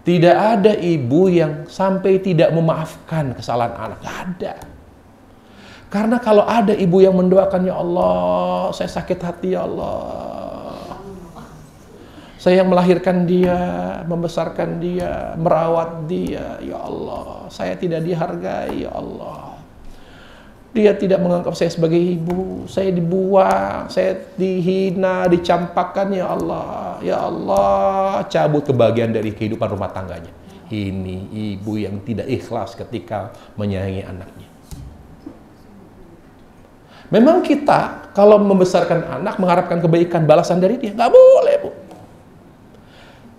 Tidak ada ibu yang sampai tidak memaafkan kesalahan anak. Tidak ada. Karena kalau ada ibu yang mendoakan, ya Allah, saya sakit hati ya Allah. Saya yang melahirkan dia, membesarkan dia, merawat dia, ya Allah. Saya tidak dihargai, ya Allah. Dia tidak menganggap saya sebagai ibu. Saya dibuang, saya dihina, dicampakkan, ya Allah. Ya Allah, cabut kebahagiaan dari kehidupan rumah tangganya. Ini ibu yang tidak ikhlas ketika menyayangi anaknya. Memang kita kalau membesarkan anak mengharapkan kebaikan, balasan dari dia, nggak boleh Bu.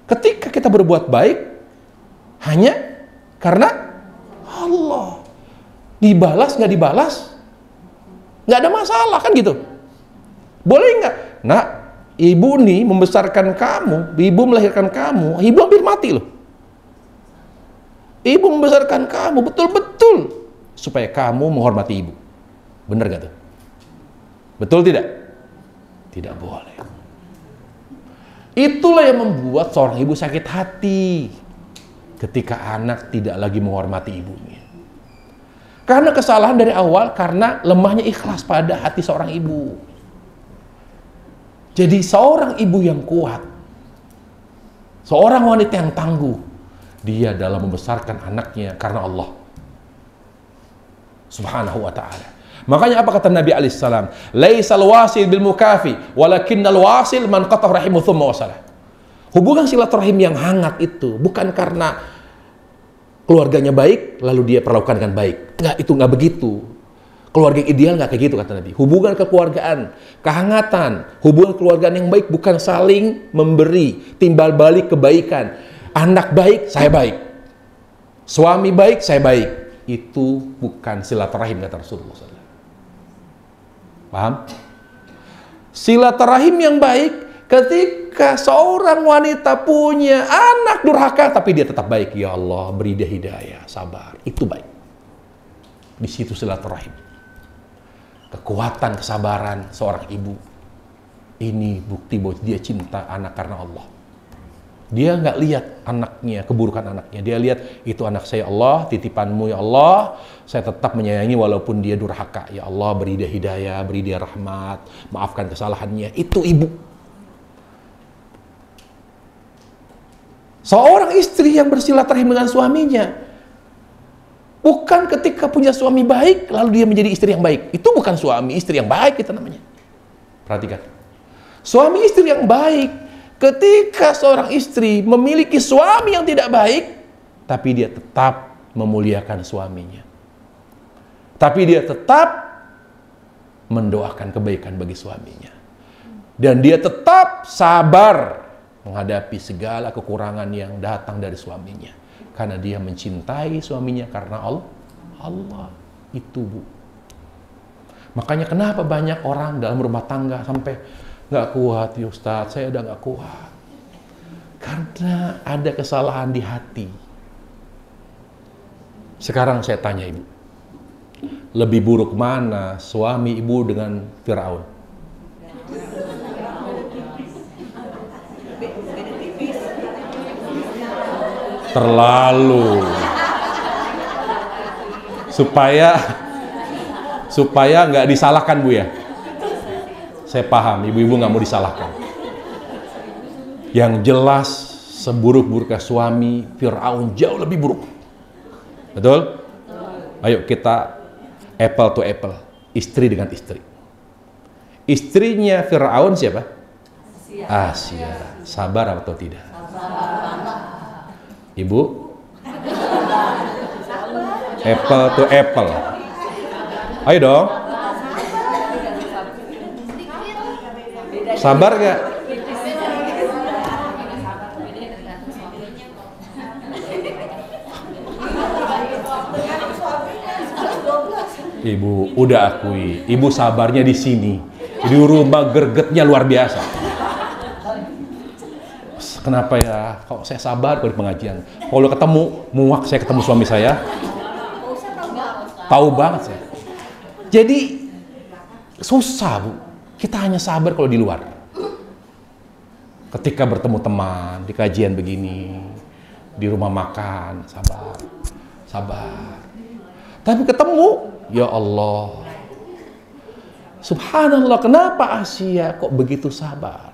Ketika kita berbuat baik hanya karena Allah, dibalas nggak dibalas nggak ada masalah kan gitu. Boleh nggak? Nah, ibu nih membesarkan kamu, ibu melahirkan kamu, ibu hampir mati loh. Ibu membesarkan kamu betul-betul supaya kamu menghormati ibu. Bener gak tuh? Betul tidak? Tidak boleh. Itulah yang membuat seorang ibu sakit hati ketika anak tidak lagi menghormati ibunya. Karena kesalahan dari awal, karena lemahnya ikhlas pada hati seorang ibu. Jadi seorang ibu yang kuat, seorang wanita yang tangguh, dia dalam membesarkan anaknya karena Allah Subhanahu wa ta'ala. Makanya apa kata Nabi alaihissalam? Laisal wasil bil mukafi, walakinnal wasil man qata rahimu thumma wasalah. Hubungan silaturahim yang hangat itu bukan karena keluarganya baik lalu dia perlakukan dengan baik. Enggak, itu enggak begitu. Keluarga yang ideal enggak kayak gitu kata Nabi. Hubungan kekeluargaan, kehangatan, hubungan kekeluargaan yang baik bukan saling memberi, timbal balik kebaikan. Anak baik, saya baik. Suami baik, saya baik. Itu bukan silaturahim kata Rasulullah SAW. Paham? Silaturahim yang baik ketika seorang wanita punya anak durhaka tapi dia tetap baik. Ya Allah, beri dia hidayah, sabar. Itu baik. Di situ silaturahim. kekuatan, kesabaran seorang ibu. Ini bukti bahwa dia cinta anak karena Allah. Dia nggak lihat anaknya, keburukan anaknya. Dia lihat, itu anak saya Allah, titipanmu ya Allah. Saya tetap menyayangi walaupun dia durhaka. Ya Allah, beri dia hidayah, beri dia rahmat, maafkan kesalahannya. Itu ibu. Seorang istri yang bersilaturahim dengan suaminya, bukan ketika punya suami baik, lalu dia menjadi istri yang baik. Itu bukan suami istri yang baik, itu namanya. Perhatikan. Suami istri yang baik, ketika seorang istri memiliki suami yang tidak baik, tapi dia tetap memuliakan suaminya. Tapi dia tetap mendoakan kebaikan bagi suaminya. Dan dia tetap sabar menghadapi segala kekurangan yang datang dari suaminya. Karena dia mencintai suaminya karena Allah. Itu, Bu. Makanya kenapa banyak orang dalam rumah tangga sampai nggak kuat, ya Ustadz, saya udah nggak kuat. Karena ada kesalahan di hati. Sekarang saya tanya ibu, lebih buruk mana suami ibu dengan Firaun? Terlalu. Supaya nggak disalahkan, Bu, ya. Saya paham, ibu-ibu nggak mau disalahkan. Yang jelas, seburuk-buruknya suami, Firaun jauh lebih buruk. Betul? Ayo kita apple to apple, istri dengan istri. Istrinya Firaun siapa? Asia. Sabar atau tidak? Ibu? Apple to apple. Ayo dong. Sabar gak? Ibu, udah akui. Ibu sabarnya di sini. Di rumah gregetnya luar biasa. Kenapa ya? Kok saya sabar kalau di pengajian? Kalau ketemu, muak saya ketemu suami saya. Tahu banget saya. Jadi, susah, Bu. Kita hanya sabar kalau di luar. Ketika bertemu teman, di kajian begini, di rumah makan, sabar. Tapi ketemu, ya Allah. Subhanallah, kenapa Asia kok begitu sabar?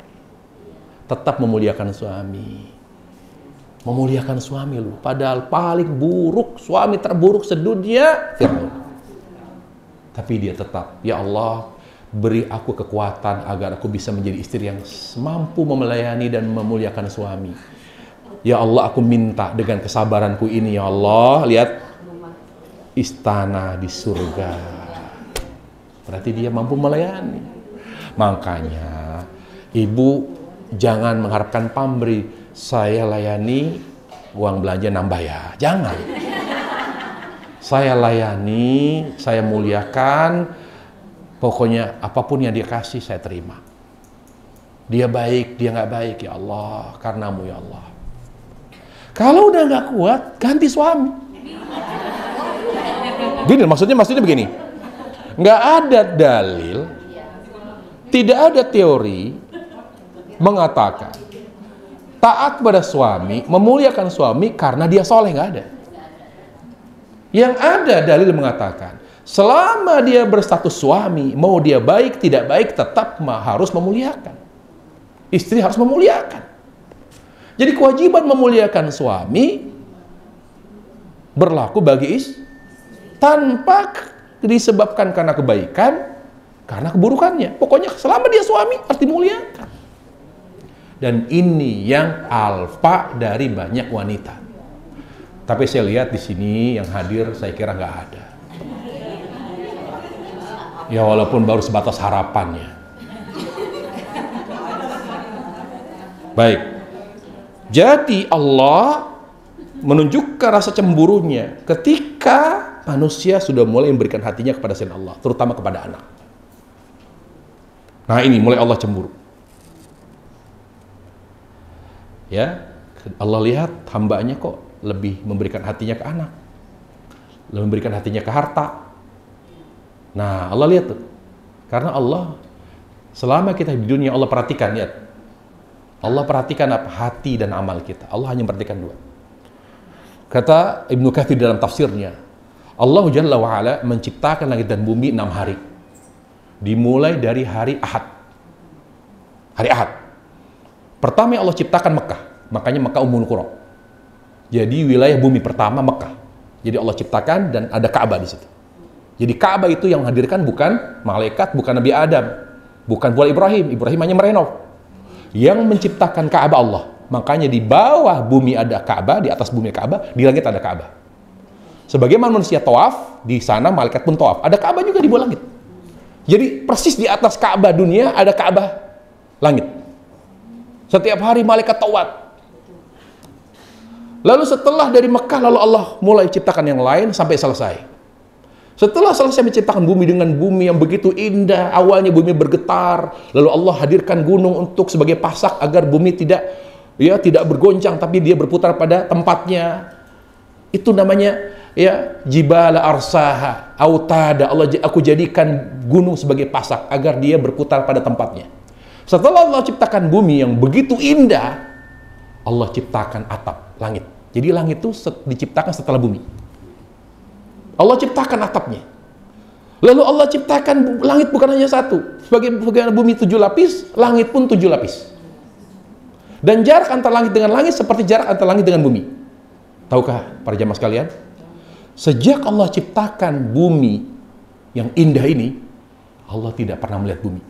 Tetap memuliakan suami. Memuliakan suami lu. Padahal paling buruk, suami terburuk sedunia, Firaun. Tapi dia tetap, ya Allah, beri aku kekuatan agar aku bisa menjadi istri yang mampu melayani dan memuliakan suami. Ya Allah, aku minta dengan kesabaranku ini, ya Allah, lihat istana di surga. Berarti dia mampu melayani. Makanya ibu jangan mengharapkan pamrih, saya layani uang belanja nambah ya. Jangan. Saya layani, saya muliakan. Pokoknya apapun yang dia kasih saya terima. Dia baik, dia nggak baik, ya Allah, karenamu ya Allah. Kalau udah nggak kuat, ganti suami. Gini, maksudnya begini. Nggak ada dalil, tidak ada teori mengatakan taat pada suami, memuliakan suami karena dia soleh, nggak ada. Yang ada dalil mengatakan selama dia berstatus suami, mau dia baik, tidak baik, tetap harus memuliakan. Istri harus memuliakan. Jadi kewajiban memuliakan suami berlaku bagi istri. Tanpa disebabkan karena kebaikan, karena keburukannya. Pokoknya selama dia suami, harus dimuliakan. Dan ini yang alfa dari banyak wanita. Tapi saya lihat di sini yang hadir, saya kira nggak ada. Ya walaupun baru sebatas harapannya. Baik. Jadi Allah menunjukkan rasa cemburunya ketika manusia sudah mulai memberikan hatinya kepada selain Allah, terutama kepada anak. Nah ini mulai Allah cemburu. Ya, Allah lihat hambanya kok lebih memberikan hatinya ke anak, lebih memberikan hatinya ke harta. Nah Allah lihat tuh, Karena Allah, selama kita di dunia, Allah perhatikan, lihat. Allah perhatikan apa? Hati dan amal kita. Allah hanya perhatikan dua. Kata Ibnu Katsir dalam tafsirnya, Allah Jalla wa'ala menciptakan langit dan bumi 6 hari. Dimulai dari hari Ahad. Hari Ahad. Pertama Allah ciptakan Mekah. Makanya Mekah Ummul Qura. Jadi wilayah bumi pertama Mekah. Jadi Allah ciptakan dan ada Ka'bah di situ. Jadi Ka'bah itu yang menghadirkan bukan malaikat, bukan Nabi Adam, bukan pula Ibrahim. Ibrahim hanya merenov. Yang menciptakan Ka'bah Allah. Makanya di bawah bumi ada Ka'bah, di atas bumi Ka'bah, di langit ada Ka'bah. Sebagaimana manusia tawaf, di sana malaikat pun tawaf. Ada Ka'bah juga di bawah langit. Jadi persis di atas Ka'bah dunia ada Ka'bah langit. Setiap hari malaikat tawaf. Lalu setelah dari Mekah, lalu Allah mulai ciptakan yang lain sampai selesai. Setelah selesai menciptakan bumi dengan bumi yang begitu indah, awalnya bumi bergetar, lalu Allah hadirkan gunung untuk sebagai pasak agar bumi tidak bergoncang, tapi dia berputar pada tempatnya. Itu namanya jibala arsaha autada. Aku jadikan gunung sebagai pasak agar dia berputar pada tempatnya. Setelah Allah ciptakan bumi yang begitu indah, Allah ciptakan atap langit. Jadi langit itu diciptakan setelah bumi. Allah ciptakan atapnya. Lalu Allah ciptakan langit bukan hanya satu. Sebagai bumi 7 lapis, langit pun 7 lapis. Dan jarak antara langit dengan langit seperti jarak antara langit dengan bumi. Tahukah para jamaah sekalian? Sejak Allah ciptakan bumi yang indah ini, Allah tidak pernah melihat bumi.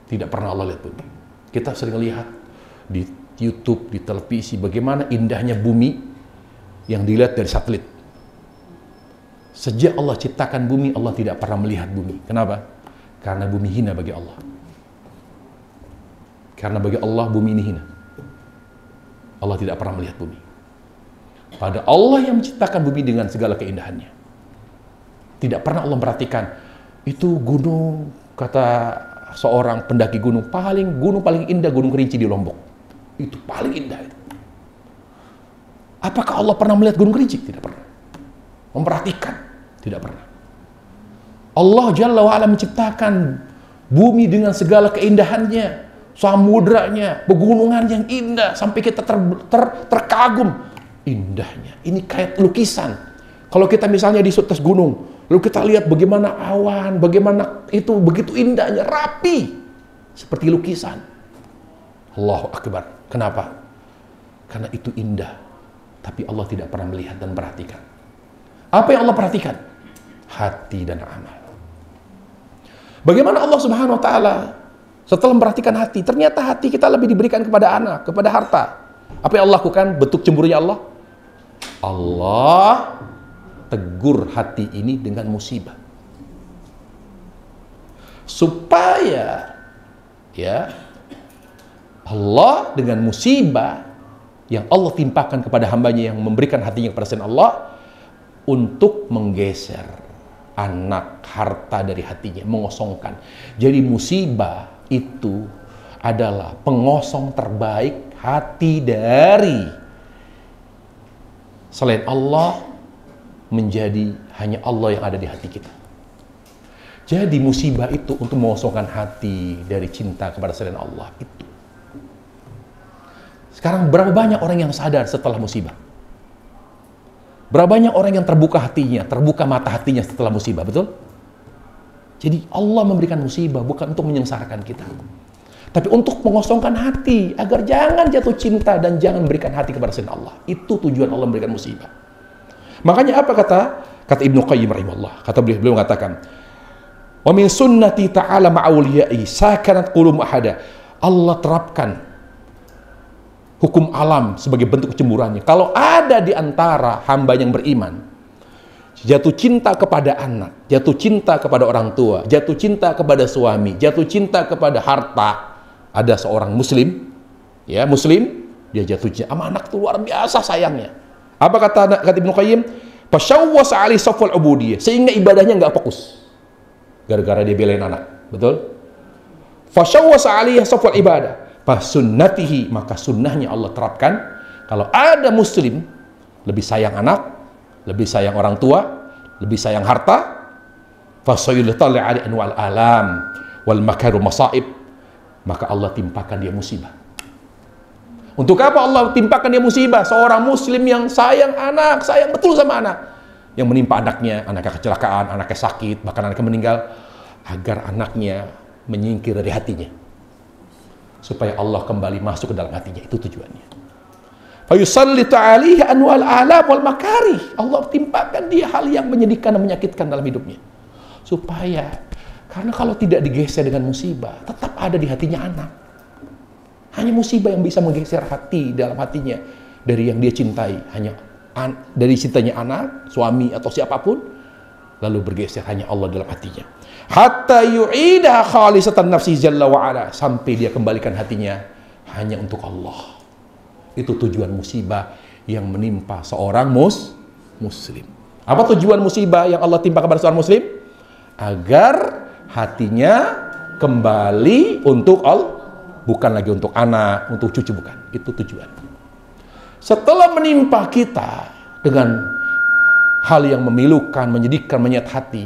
Tidak pernah Allah lihat bumi. Kita sering lihat di YouTube, di televisi, bagaimana indahnya bumi yang dilihat dari satelit. Sejak Allah ciptakan bumi, Allah tidak pernah melihat bumi. Kenapa? Karena bumi hina bagi Allah. Karena bagi Allah bumi ini hina. Allah tidak pernah melihat bumi. Pada Allah yang menciptakan bumi dengan segala keindahannya. Tidak pernah Allah memperhatikan itu gunung, kata seorang pendaki gunung paling indah Gunung Kerinci di Lombok. Itu paling indah itu. Apakah Allah pernah melihat Gunung Kerinci? Tidak pernah. Memperhatikan? Tidak pernah. Allah Jalla wa'ala menciptakan bumi dengan segala keindahannya, samudranya, pegunungan yang indah, sampai kita terkagum indahnya. Ini kayak lukisan. Kalau kita misalnya di atas gunung, lalu kita lihat bagaimana awan, bagaimana itu begitu indahnya, rapi, seperti lukisan. Allahu Akbar. Kenapa? Karena itu indah, tapi Allah tidak pernah melihat dan perhatikan. Apa yang Allah perhatikan? Hati dan amal. Bagaimana Allah Subhanahu wa Ta'ala setelah memperhatikan hati, ternyata hati kita lebih diberikan kepada anak, kepada harta. Apa yang Allah lakukan? Bentuk cemburunya Allah. Allah tegur hati ini dengan musibah. Supaya Allah dengan musibah yang Allah timpakan kepada hambanya yang memberikan hatinya kepada selain Allah, untuk menggeser anak harta dari hatinya, mengosongkan. Jadi musibah itu adalah pengosong terbaik hati dari selain Allah, menjadi hanya Allah yang ada di hati kita. Jadi musibah itu untuk mengosongkan hati dari cinta kepada selain Allah itu. Sekarang berapa banyak orang yang sadar setelah musibah? Berapa banyak orang yang terbuka hatinya, terbuka mata hatinya setelah musibah, betul? Jadi Allah memberikan musibah bukan untuk menyengsarakan kita, tapi untuk mengosongkan hati, agar jangan jatuh cinta dan jangan memberikan hati kepada selain Allah. Itu tujuan Allah memberikan musibah. Makanya apa kata Ibnu Qayyim rahimahullah? Kata beliau mengatakan, "Wa min sunnati ta'ala ma'awliyai sakanat qulub ahada." Allah terapkan hukum alam sebagai bentuk kecemburuannya. Kalau ada di antara hamba yang beriman jatuh cinta kepada anak, jatuh cinta kepada orang tua, jatuh cinta kepada suami, jatuh cinta kepada harta, ada seorang muslim, dia jatuh cinta sama anak itu luar biasa sayangnya. Apa kata Ibnu Qayyim? Fasyawwasa ali safwal ubudiyah, sehingga ibadahnya nggak fokus gara-gara dia belain anak, betul? Fasyawwasa ali safwal ibadah. Fasunnatihi, maka sunnahnya Allah terapkan. Kalau ada muslim lebih sayang anak, lebih sayang orang tua, lebih sayang harta, Fasayultali alaihi anwal alam wal makaru masaib, maka Allah timpakan dia musibah. Untuk apa Allah timpakan dia musibah? Seorang muslim yang sayang anak, sayang betul sama anak, yang menimpa anaknya kecelakaan, anaknya sakit, bahkan anaknya meninggal, agar anaknya menyingkir dari hatinya, supaya Allah kembali masuk ke dalam hatinya. Itu tujuannya. Fayusallitu alaihi anwal alam wal makari, Allah timpakan dia hal yang menyedihkan dan menyakitkan dalam hidupnya, supaya, karena kalau tidak digeser dengan musibah, tetap ada di hatinya anak. Hanya musibah yang bisa menggeser hati dalam hatinya dari yang dia cintai, hanya dari cintanya anak, suami atau siapapun, lalu bergeser hanya Allah dalam hatinya. Hatta yu'ida khalisatan nafsi jalla wa ala, sampai dia kembalikan hatinya hanya untuk Allah. Itu tujuan musibah yang menimpa seorang muslim. Apa tujuan musibah yang Allah timpa kepada seorang muslim? Agar hatinya kembali untuk Allah, bukan lagi untuk anak, untuk cucu, bukan. Itu tujuan. Setelah menimpa kita dengan hal yang memilukan, menyedihkan, menyayat hati,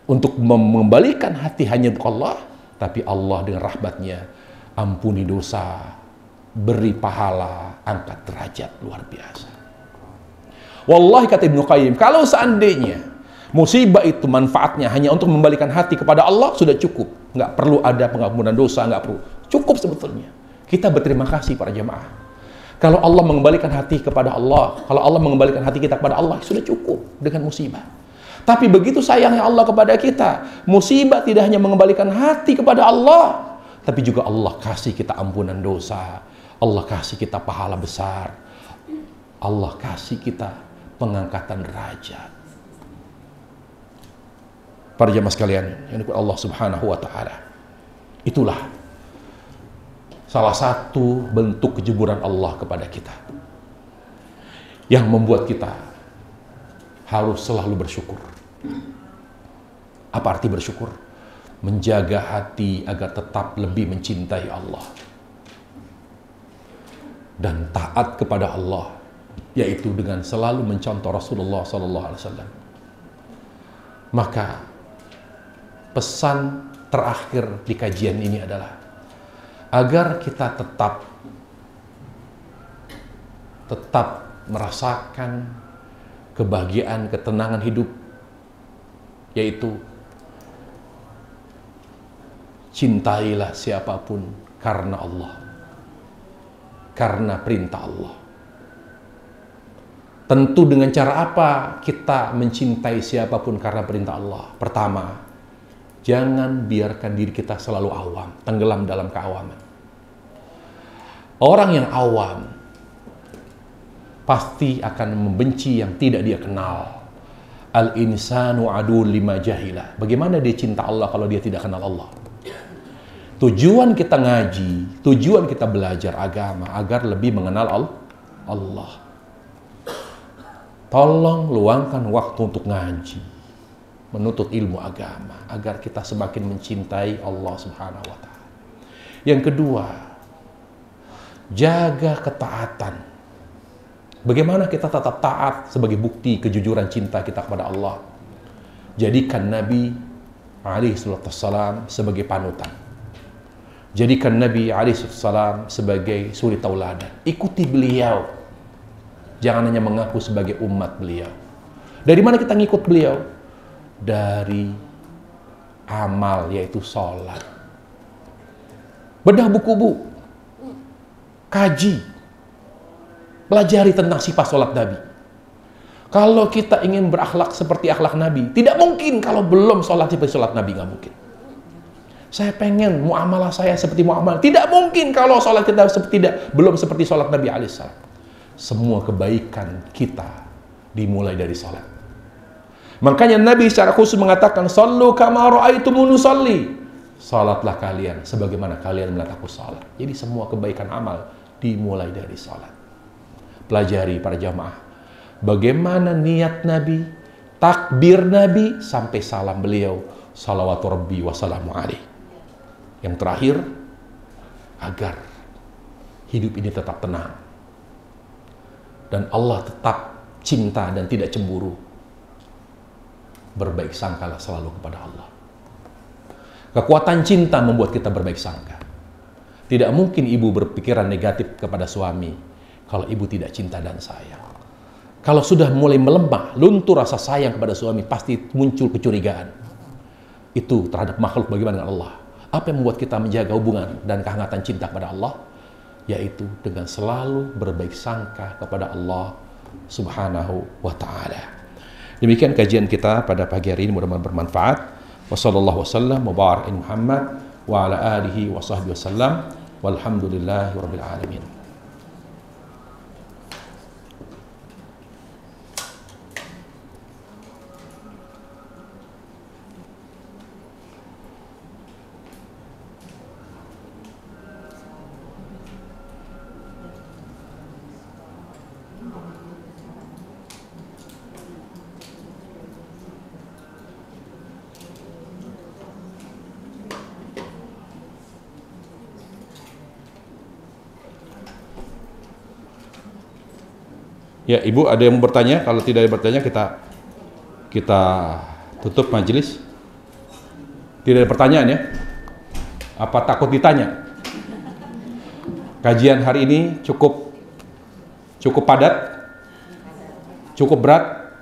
untuk mengembalikan hati hanya untuk Allah, tapi Allah dengan rahmatnya ampuni dosa, beri pahala, angkat derajat, luar biasa. Wallahi, kata Ibnu Qayyim, kalau seandainya musibah itu manfaatnya hanya untuk membalikan hati kepada Allah, sudah cukup. Nggak perlu ada pengampunan dosa, nggak perlu. Cukup sebetulnya. Kita berterima kasih para jemaah. Kalau Allah mengembalikan hati kepada Allah, kalau Allah mengembalikan hati kita kepada Allah, sudah cukup dengan musibah. Tapi begitu sayangnya Allah kepada kita, musibah tidak hanya mengembalikan hati kepada Allah, tapi juga Allah kasih kita ampunan dosa, Allah kasih kita pahala besar, Allah kasih kita pengangkatan derajat. Para jemaah sekalian yang dimuliakan Allah Subhanahu wa taala, itulah salah satu bentuk kejeburan Allah kepada kita yang membuat kita harus selalu bersyukur. Apa arti bersyukur? Menjaga hati agar tetap lebih mencintai Allah dan taat kepada Allah, yaitu dengan selalu mencontoh Rasulullah SAW. Maka pesan terakhir di kajian ini adalah agar kita tetap merasakan kebahagiaan, ketenangan hidup, yaitu cintailah siapapun karena Allah, karena perintah Allah. Tentu dengan cara apa kita mencintai siapapun karena perintah Allah? Pertama, jangan biarkan diri kita selalu awam, tenggelam dalam keawaman. Orang yang awam pasti akan membenci yang tidak dia kenal. Al-insanu adu lima jahilah. Bagaimana dia cinta Allah kalau dia tidak kenal Allah? Tujuan kita ngaji, tujuan kita belajar agama agar lebih mengenal Allah. Tolong luangkan waktu untuk ngaji, menuntut ilmu agama agar kita semakin mencintai Allah Subhanahu wa taala. Yang kedua, jaga ketaatan. Bagaimana kita tetap taat sebagai bukti kejujuran cinta kita kepada Allah? Jadikan Nabi alaihissalam sebagai panutan. Jadikan Nabi alaihissalam sebagai suri tauladan. Ikuti beliau. Jangan hanya mengaku sebagai umat beliau. Dari mana kita ngikut beliau? Dari amal, yaitu sholat. Bedah buku-buku, kaji, pelajari tentang sifat sholat Nabi. Kalau kita ingin berakhlak seperti akhlak Nabi, tidak mungkin kalau belum sholat seperti sholat Nabi, nggak mungkin. Saya pengen muamalah saya seperti muamalah, tidak mungkin kalau sholat kita belum seperti sholat Nabi alaihissalam. Semua kebaikan kita dimulai dari sholat. Makanya Nabi secara khusus mengatakan, "Shallu kama ra'aitumuni usolli." Salatlah kalian sebagaimana kalian melihat aku salat. Jadi semua kebaikan amal dimulai dari salat. Pelajari para jamaah, bagaimana niat Nabi, takbir Nabi, sampai salam beliau, salawatu rabbi wassalamu alaih. Yang terakhir, agar hidup ini tetap tenang dan Allah tetap cinta dan tidak cemburu. berbaik sangkalah selalu kepada Allah. Kekuatan cinta membuat kita berbaik sangka. Tidak mungkin ibu berpikiran negatif kepada suami kalau ibu tidak cinta dan sayang. Kalau sudah mulai melemah, luntur rasa sayang kepada suami, pasti muncul kecurigaan. Itu terhadap makhluk bagaimana dengan Allah. Apa yang membuat kita menjaga hubungan dan kehangatan cinta kepada Allah? Yaitu dengan selalu berbaik sangka kepada Allah Subhanahu wa ta'ala. Demikian kajian kita pada pagi hari ini, mudah-mudahan bermanfaat. Wassallallahu wasallam wa barik Muhammad wa ala alihi wa sahbihi wasallam. Walhamdulillahi rabbil alamin. Ya, Ibu ada yang mau bertanya? Kalau tidak ada yang bertanya, kita tutup majelis. Tidak ada pertanyaan ya? Apa takut ditanya? Kajian hari ini cukup padat, cukup berat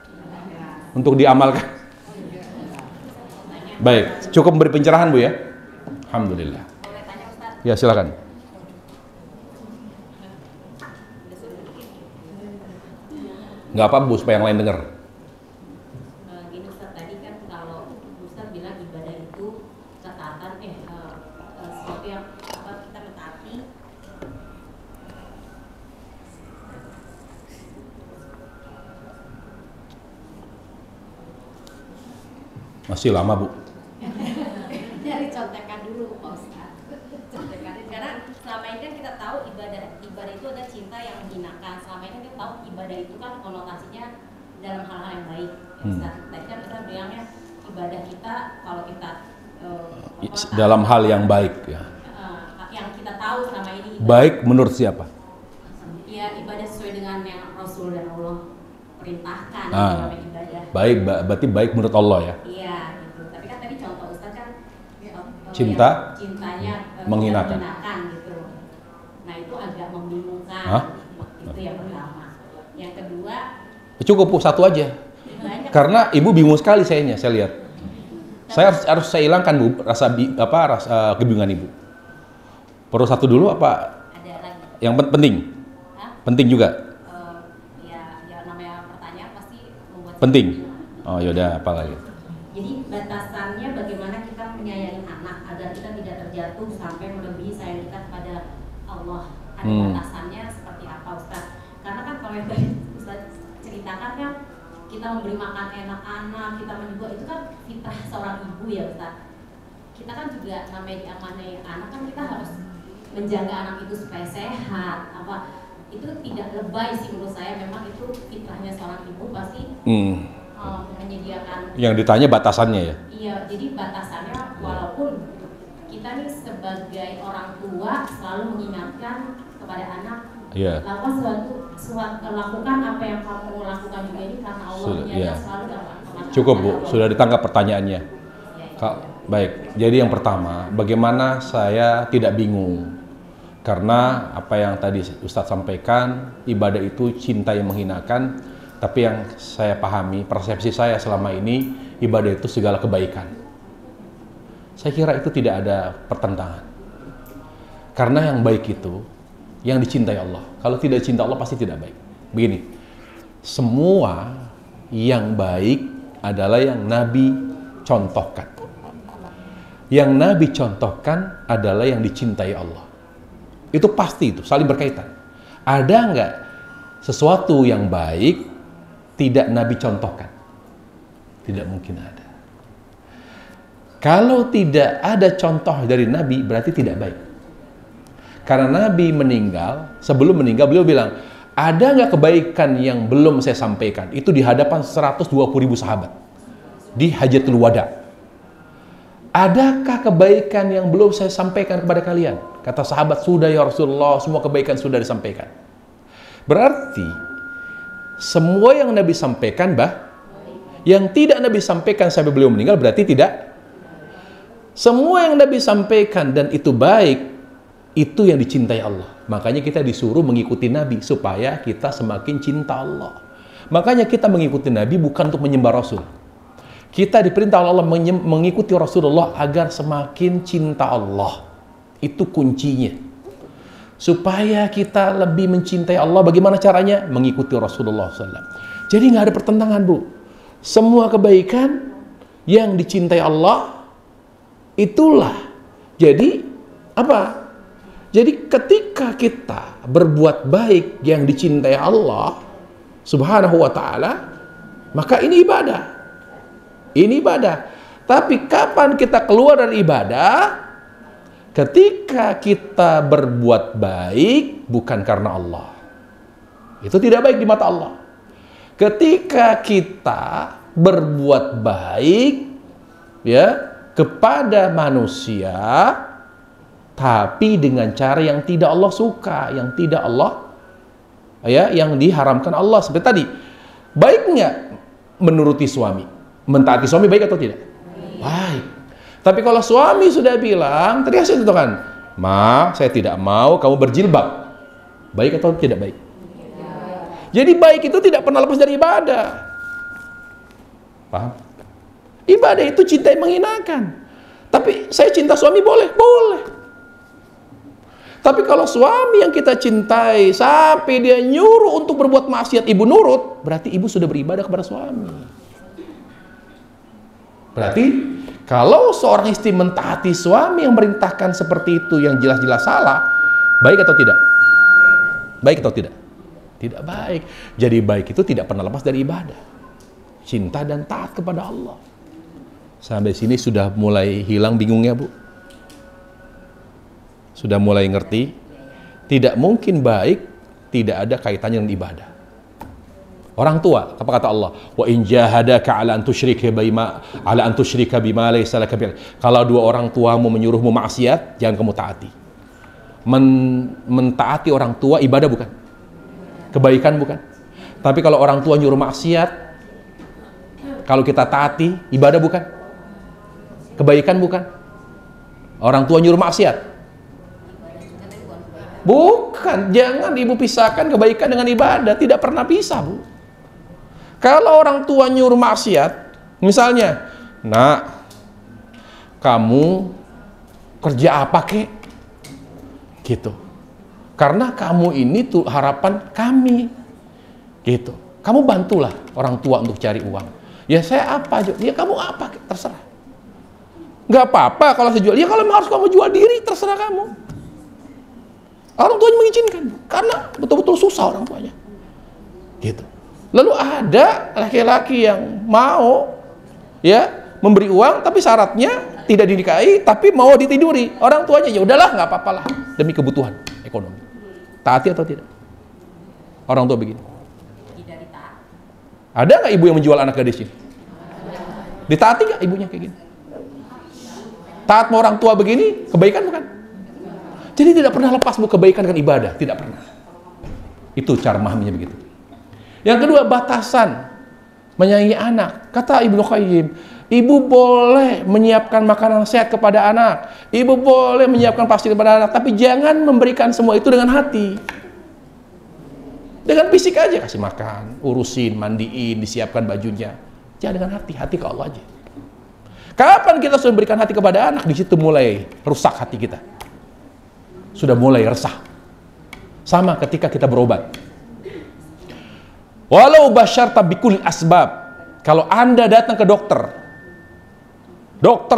untuk diamalkan. Baik, cukup memberi pencerahan Bu ya? Alhamdulillah. Ya, silakan. Nggak apa Bu, supaya yang lain dengar. Gini Ustaz, tadi kan kalau Ustaz bilang ibadah itu ketaatan, sesuatu yang kita mentaati. Masih lama Bu. Dari contekan dulu Pak Ustaz. Contekan, karena selama ini kan kita tahu ibadah itu ada cinta yang menghinakan. Selama ini kan kita tahu ibadah itu kan konotasinya dalam hal-hal yang baik. Ustaz, tadi kan kita bilangnya ibadah kita kalau kita dalam hal yang baik ya. Yang kita tahu selama ini ibadah. Baik menurut siapa? Ya, ibadah sesuai dengan yang Rasul dan Allah perintahkan dalam ibadah. Baik, berarti baik menurut Allah ya. Iya, gitu. Tapi kan tadi contoh Ustaz kan cintanya menghinakan gitu. Nah, itu agak membingungkan. Itu yang pertama. Yang kedua, cukup satu aja. Karena Ibu bingung sekali saya lihat. Saya harus saya hilangkan Bu rasa kebingungan Ibu. Perlu satu dulu apa? Ada lagi. Yang penting. Penting juga. Ya namanya pertanyaan pasti membuat penting. Oh yaudah, apa lagi? Jadi batasannya bagaimana kita menyayangi anak agar kita tidak terjatuh sampai melebihi sayang kita kepada Allah. Ada batasannya seperti apa Ustaz? Karena kan kalau yang tadi Ustaz ceritakan kan kita memberi makan enak anak, kita menyuguh, itu kan fitrah seorang ibu ya Ustaz. Kita kan juga namanya diamanai anak kan kita harus menjaga anak itu supaya sehat. Itu tidak lebay sih menurut saya, memang itu fitrahnya seorang ibu pasti menyediakan. Yang ditanya batasannya ya? Iya, jadi batasannya walaupun kita nih sebagai orang tua selalu mengingatkan kepada anak, lakukan apa yang kamu lakukan juga ini karena Allah selalu dalam. Cukup Bu, sudah ditangkap pertanyaannya. Baik, jadi yang pertama, bagaimana saya tidak bingung? Karena apa yang tadi Ustadz sampaikan, ibadah itu cinta yang menghinakan, tapi yang saya pahami, persepsi saya selama ini, ibadah itu segala kebaikan. Saya kira itu tidak ada pertentangan. Karena yang baik itu, yang dicintai Allah. Kalau tidak cinta Allah, pasti tidak baik. Begini, semua yang baik adalah yang Nabi contohkan. Yang Nabi contohkan adalah yang dicintai Allah. Itu pasti, itu saling berkaitan. Ada nggak sesuatu yang baik tidak Nabi contohkan? Tidak mungkin ada. Kalau tidak ada contoh dari Nabi, berarti tidak baik. Karena Nabi meninggal, sebelum meninggal beliau bilang, ada nggak kebaikan yang belum saya sampaikan? Itu di hadapan 120.000 sahabat di Hajatul Wada. Adakah kebaikan yang belum saya sampaikan kepada kalian? Kata sahabat, sudah ya Rasulullah, semua kebaikan sudah disampaikan. Berarti semua yang Nabi sampaikan Yang tidak Nabi sampaikan sampai beliau meninggal berarti tidak. Semua yang Nabi sampaikan dan itu baik, itu yang dicintai Allah. Makanya kita disuruh mengikuti Nabi supaya kita semakin cinta Allah. Makanya kita mengikuti Nabi bukan untuk menyembah Rasul. Kita diperintah Allah mengikuti Rasulullah agar semakin cinta Allah. Itu kuncinya. Supaya kita lebih mencintai Allah, bagaimana caranya? Mengikuti Rasulullah SAW. Jadi nggak ada pertentangan, Bu. Semua kebaikan yang dicintai Allah, itulah. Jadi, apa? Jadi ketika kita berbuat baik yang dicintai Allah Subhanahu wa ta'ala, maka ini ibadah. Ini ibadah. Tapi kapan kita keluar dari ibadah? Ketika kita berbuat baik bukan karena Allah. Itu tidak baik di mata Allah. Ketika kita berbuat baik ya kepada manusia tapi dengan cara yang tidak Allah suka, yang tidak Allah ya, yang diharamkan Allah. Seperti tadi, baik nggak menuruti suami? Mentaati suami baik atau tidak? Baik. Tapi kalau suami sudah bilang, tadi hasil itu kan, "Ma, saya tidak mau kamu berjilbab." Baik atau tidak baik? Jadi baik itu tidak pernah lepas dari ibadah. Paham? Ibadah itu cinta yang menghinakan. Tapi saya cinta suami boleh? Boleh. Tapi kalau suami yang kita cintai sampai dia nyuruh untuk berbuat maksiat, ibu nurut, berarti ibu sudah beribadah kepada suami. Berarti kalau seorang istri mentaati suami yang merintahkan seperti itu yang jelas-jelas salah, baik atau tidak? Baik atau tidak? Tidak baik. Jadi baik itu tidak pernah lepas dari ibadah. Cinta dan taat kepada Allah. Sampai sini sudah mulai hilang bingungnya, Bu? Sudah mulai ngerti? Tidak mungkin baik tidak ada kaitannya dengan ibadah. Orang tua, apa kata Allah? Wa in jahadaka ala an tusyrika bima laysa laka bihi. Kalau dua orang tuamu menyuruhmu maksiat, jangan kamu taati. Mentaati orang tua ibadah bukan? Kebaikan bukan? Tapi kalau orang tua nyuruh maksiat, kalau kita taati ibadah bukan? Kebaikan bukan? Orang tua nyuruh maksiat. Bukan, jangan ibu pisahkan kebaikan dengan ibadah, tidak pernah bisa, Bu. Kalau orang tua nyuruh maksiat, misalnya, "Nak, kamu kerja apa, kek?" Gitu. Karena kamu ini tuh harapan kami. Gitu. Kamu bantulah orang tua untuk cari uang. Ya saya apa aja? Ya kamu apa, kek? Terserah. Nggak apa-apa kalau saya jual. Ya kalau harus kamu jual diri, terserah kamu. Orang tuanya mengizinkan. Karena betul-betul susah orang tuanya. Gitu. Lalu ada laki-laki yang mau ya memberi uang tapi syaratnya tidak dinikahi tapi mau ditiduri. Orang tuanya ya udahlah nggak apa-apalah demi kebutuhan ekonomi. Taati atau tidak? Orang tua begini. Tidak ditaati. Ada nggak ibu yang menjual anak gadis ini? Ditaati nggak ibunya kayak gini? Taat sama orang tua begini kebaikan bukan? Jadi tidak pernah lepas Bu kebaikan dengan ibadah, tidak pernah. Itu cara memahaminya begitu. Yang kedua, batasan menyayangi anak. Kata Ibnu Qayyim, ibu boleh menyiapkan makanan sehat kepada anak, ibu boleh menyiapkan pasir kepada anak, tapi jangan memberikan semua itu dengan hati. Dengan fisik aja, kasih makan, urusin, mandiin, disiapkan bajunya. Jangan dengan hati, hati ke Allah aja. Kapan kita sudah berikan hati kepada anak, di situ mulai rusak hati kita. Sudah mulai resah. Sama ketika kita berobat. Walau basyarta bikul asbab. Kalau Anda datang ke dokter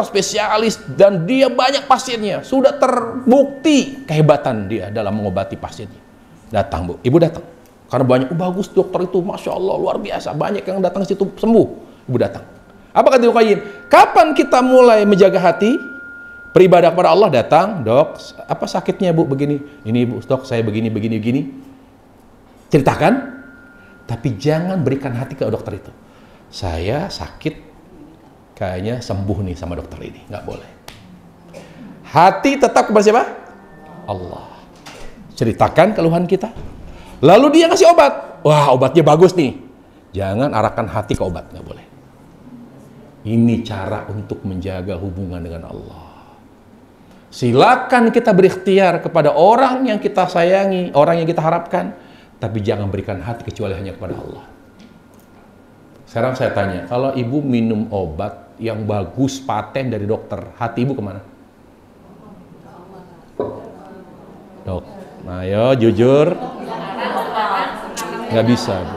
spesialis dan dia banyak pasiennya, sudah terbukti kehebatan dia dalam mengobati pasiennya. Datang, Bu. Ibu datang. Karena banyak, bagus dokter itu, Masya Allah, luar biasa. Banyak yang datang ke situ sembuh. Ibu datang. Apa kata Ibnu Qayyim? Kapan kita mulai menjaga hati? Beribadah kepada Allah, datang, "Dok, apa sakitnya, Bu? Begini." "Ini, Bu, dok, saya begini. Ceritakan. Tapi jangan berikan hati ke dokter itu. Saya sakit, kayaknya sembuh nih sama dokter ini." Nggak boleh. Hati tetap kepada siapa? Allah. Ceritakan keluhan kita. Lalu dia ngasih obat. Wah, obatnya bagus nih. Jangan arahkan hati ke obat, nggak boleh. Ini cara untuk menjaga hubungan dengan Allah. Silakan kita berikhtiar kepada orang yang kita sayangi, orang yang kita harapkan, tapi jangan berikan hati kecuali hanya kepada Allah. Sekarang saya tanya, kalau ibu minum obat yang bagus, paten dari dokter, hati ibu kemana? Dok, ayo jujur. Nggak bisa, Bu.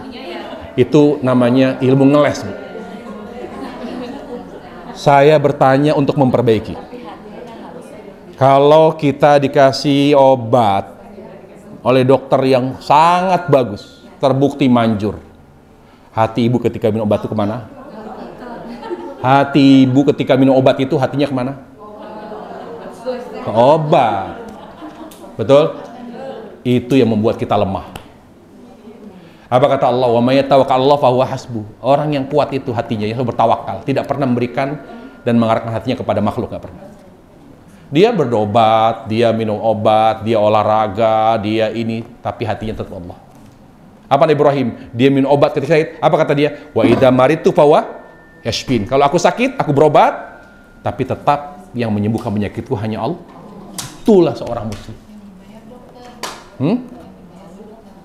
Itu namanya ilmu ngeles, Bu. Saya bertanya untuk memperbaiki. Kalau kita dikasih obat oleh dokter yang sangat bagus, terbukti manjur, hati ibu ketika minum obat itu kemana? Hati ibu ketika minum obat itu hatinya kemana? Ke obat. Betul? Itu yang membuat kita lemah. Apa kata Allah? Wa may yatawakkal fa huwa hasbuh. Orang yang kuat itu hatinya, yang bertawakal, tidak pernah memberikan dan mengarahkan hatinya kepada makhluk, nggak pernah. Dia berdobat, dia minum obat, dia olahraga, dia ini, tapi hatinya tetap Allah. Apa Ibrahim? Dia minum obat ketika sakit. Apa kata dia? Wa idza maritu fa huwa yashfin. Kalau aku sakit, aku berobat, tapi tetap yang menyembuhkan penyakitku hanya Allah. Itulah seorang muslim.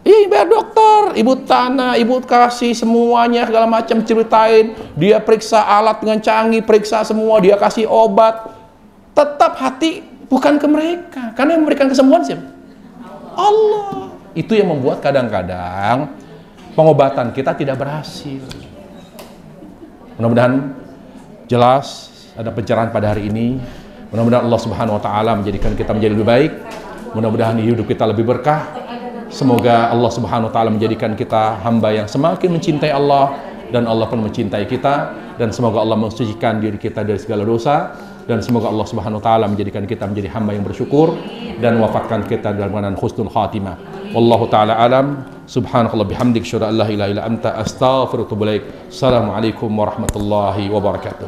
Iya, bayar dokter, ibu tanah, ibu kasih semuanya segala macam, ceritain, dia periksa alat dengan canggih, periksa semua, dia kasih obat, tetap hati bukan ke mereka, karena yang memberikan kesembuhan siapa? Allah. Itu yang membuat kadang-kadang pengobatan kita tidak berhasil. Mudah-mudahan jelas ada pencerahan pada hari ini. Mudah-mudahan Allah Subhanahu wa taala menjadikan kita menjadi lebih baik. Mudah-mudahan hidup kita lebih berkah. Semoga Allah Subhanahu wa taala menjadikan kita hamba yang semakin mencintai Allah dan Allah pun mencintai kita, dan semoga Allah mensucikan diri kita dari segala dosa, dan semoga Allah Subhanahu wa taala menjadikan kita menjadi hamba yang bersyukur dan wafatkan kita dalam keadaan husnul khatimah. Wallahu taala alam. Subhanakallah bihamdik, syada la ilaha illa anta, astaghfiruka wa atubu ilaik. Assalamualaikum warahmatullahi wabarakatuh.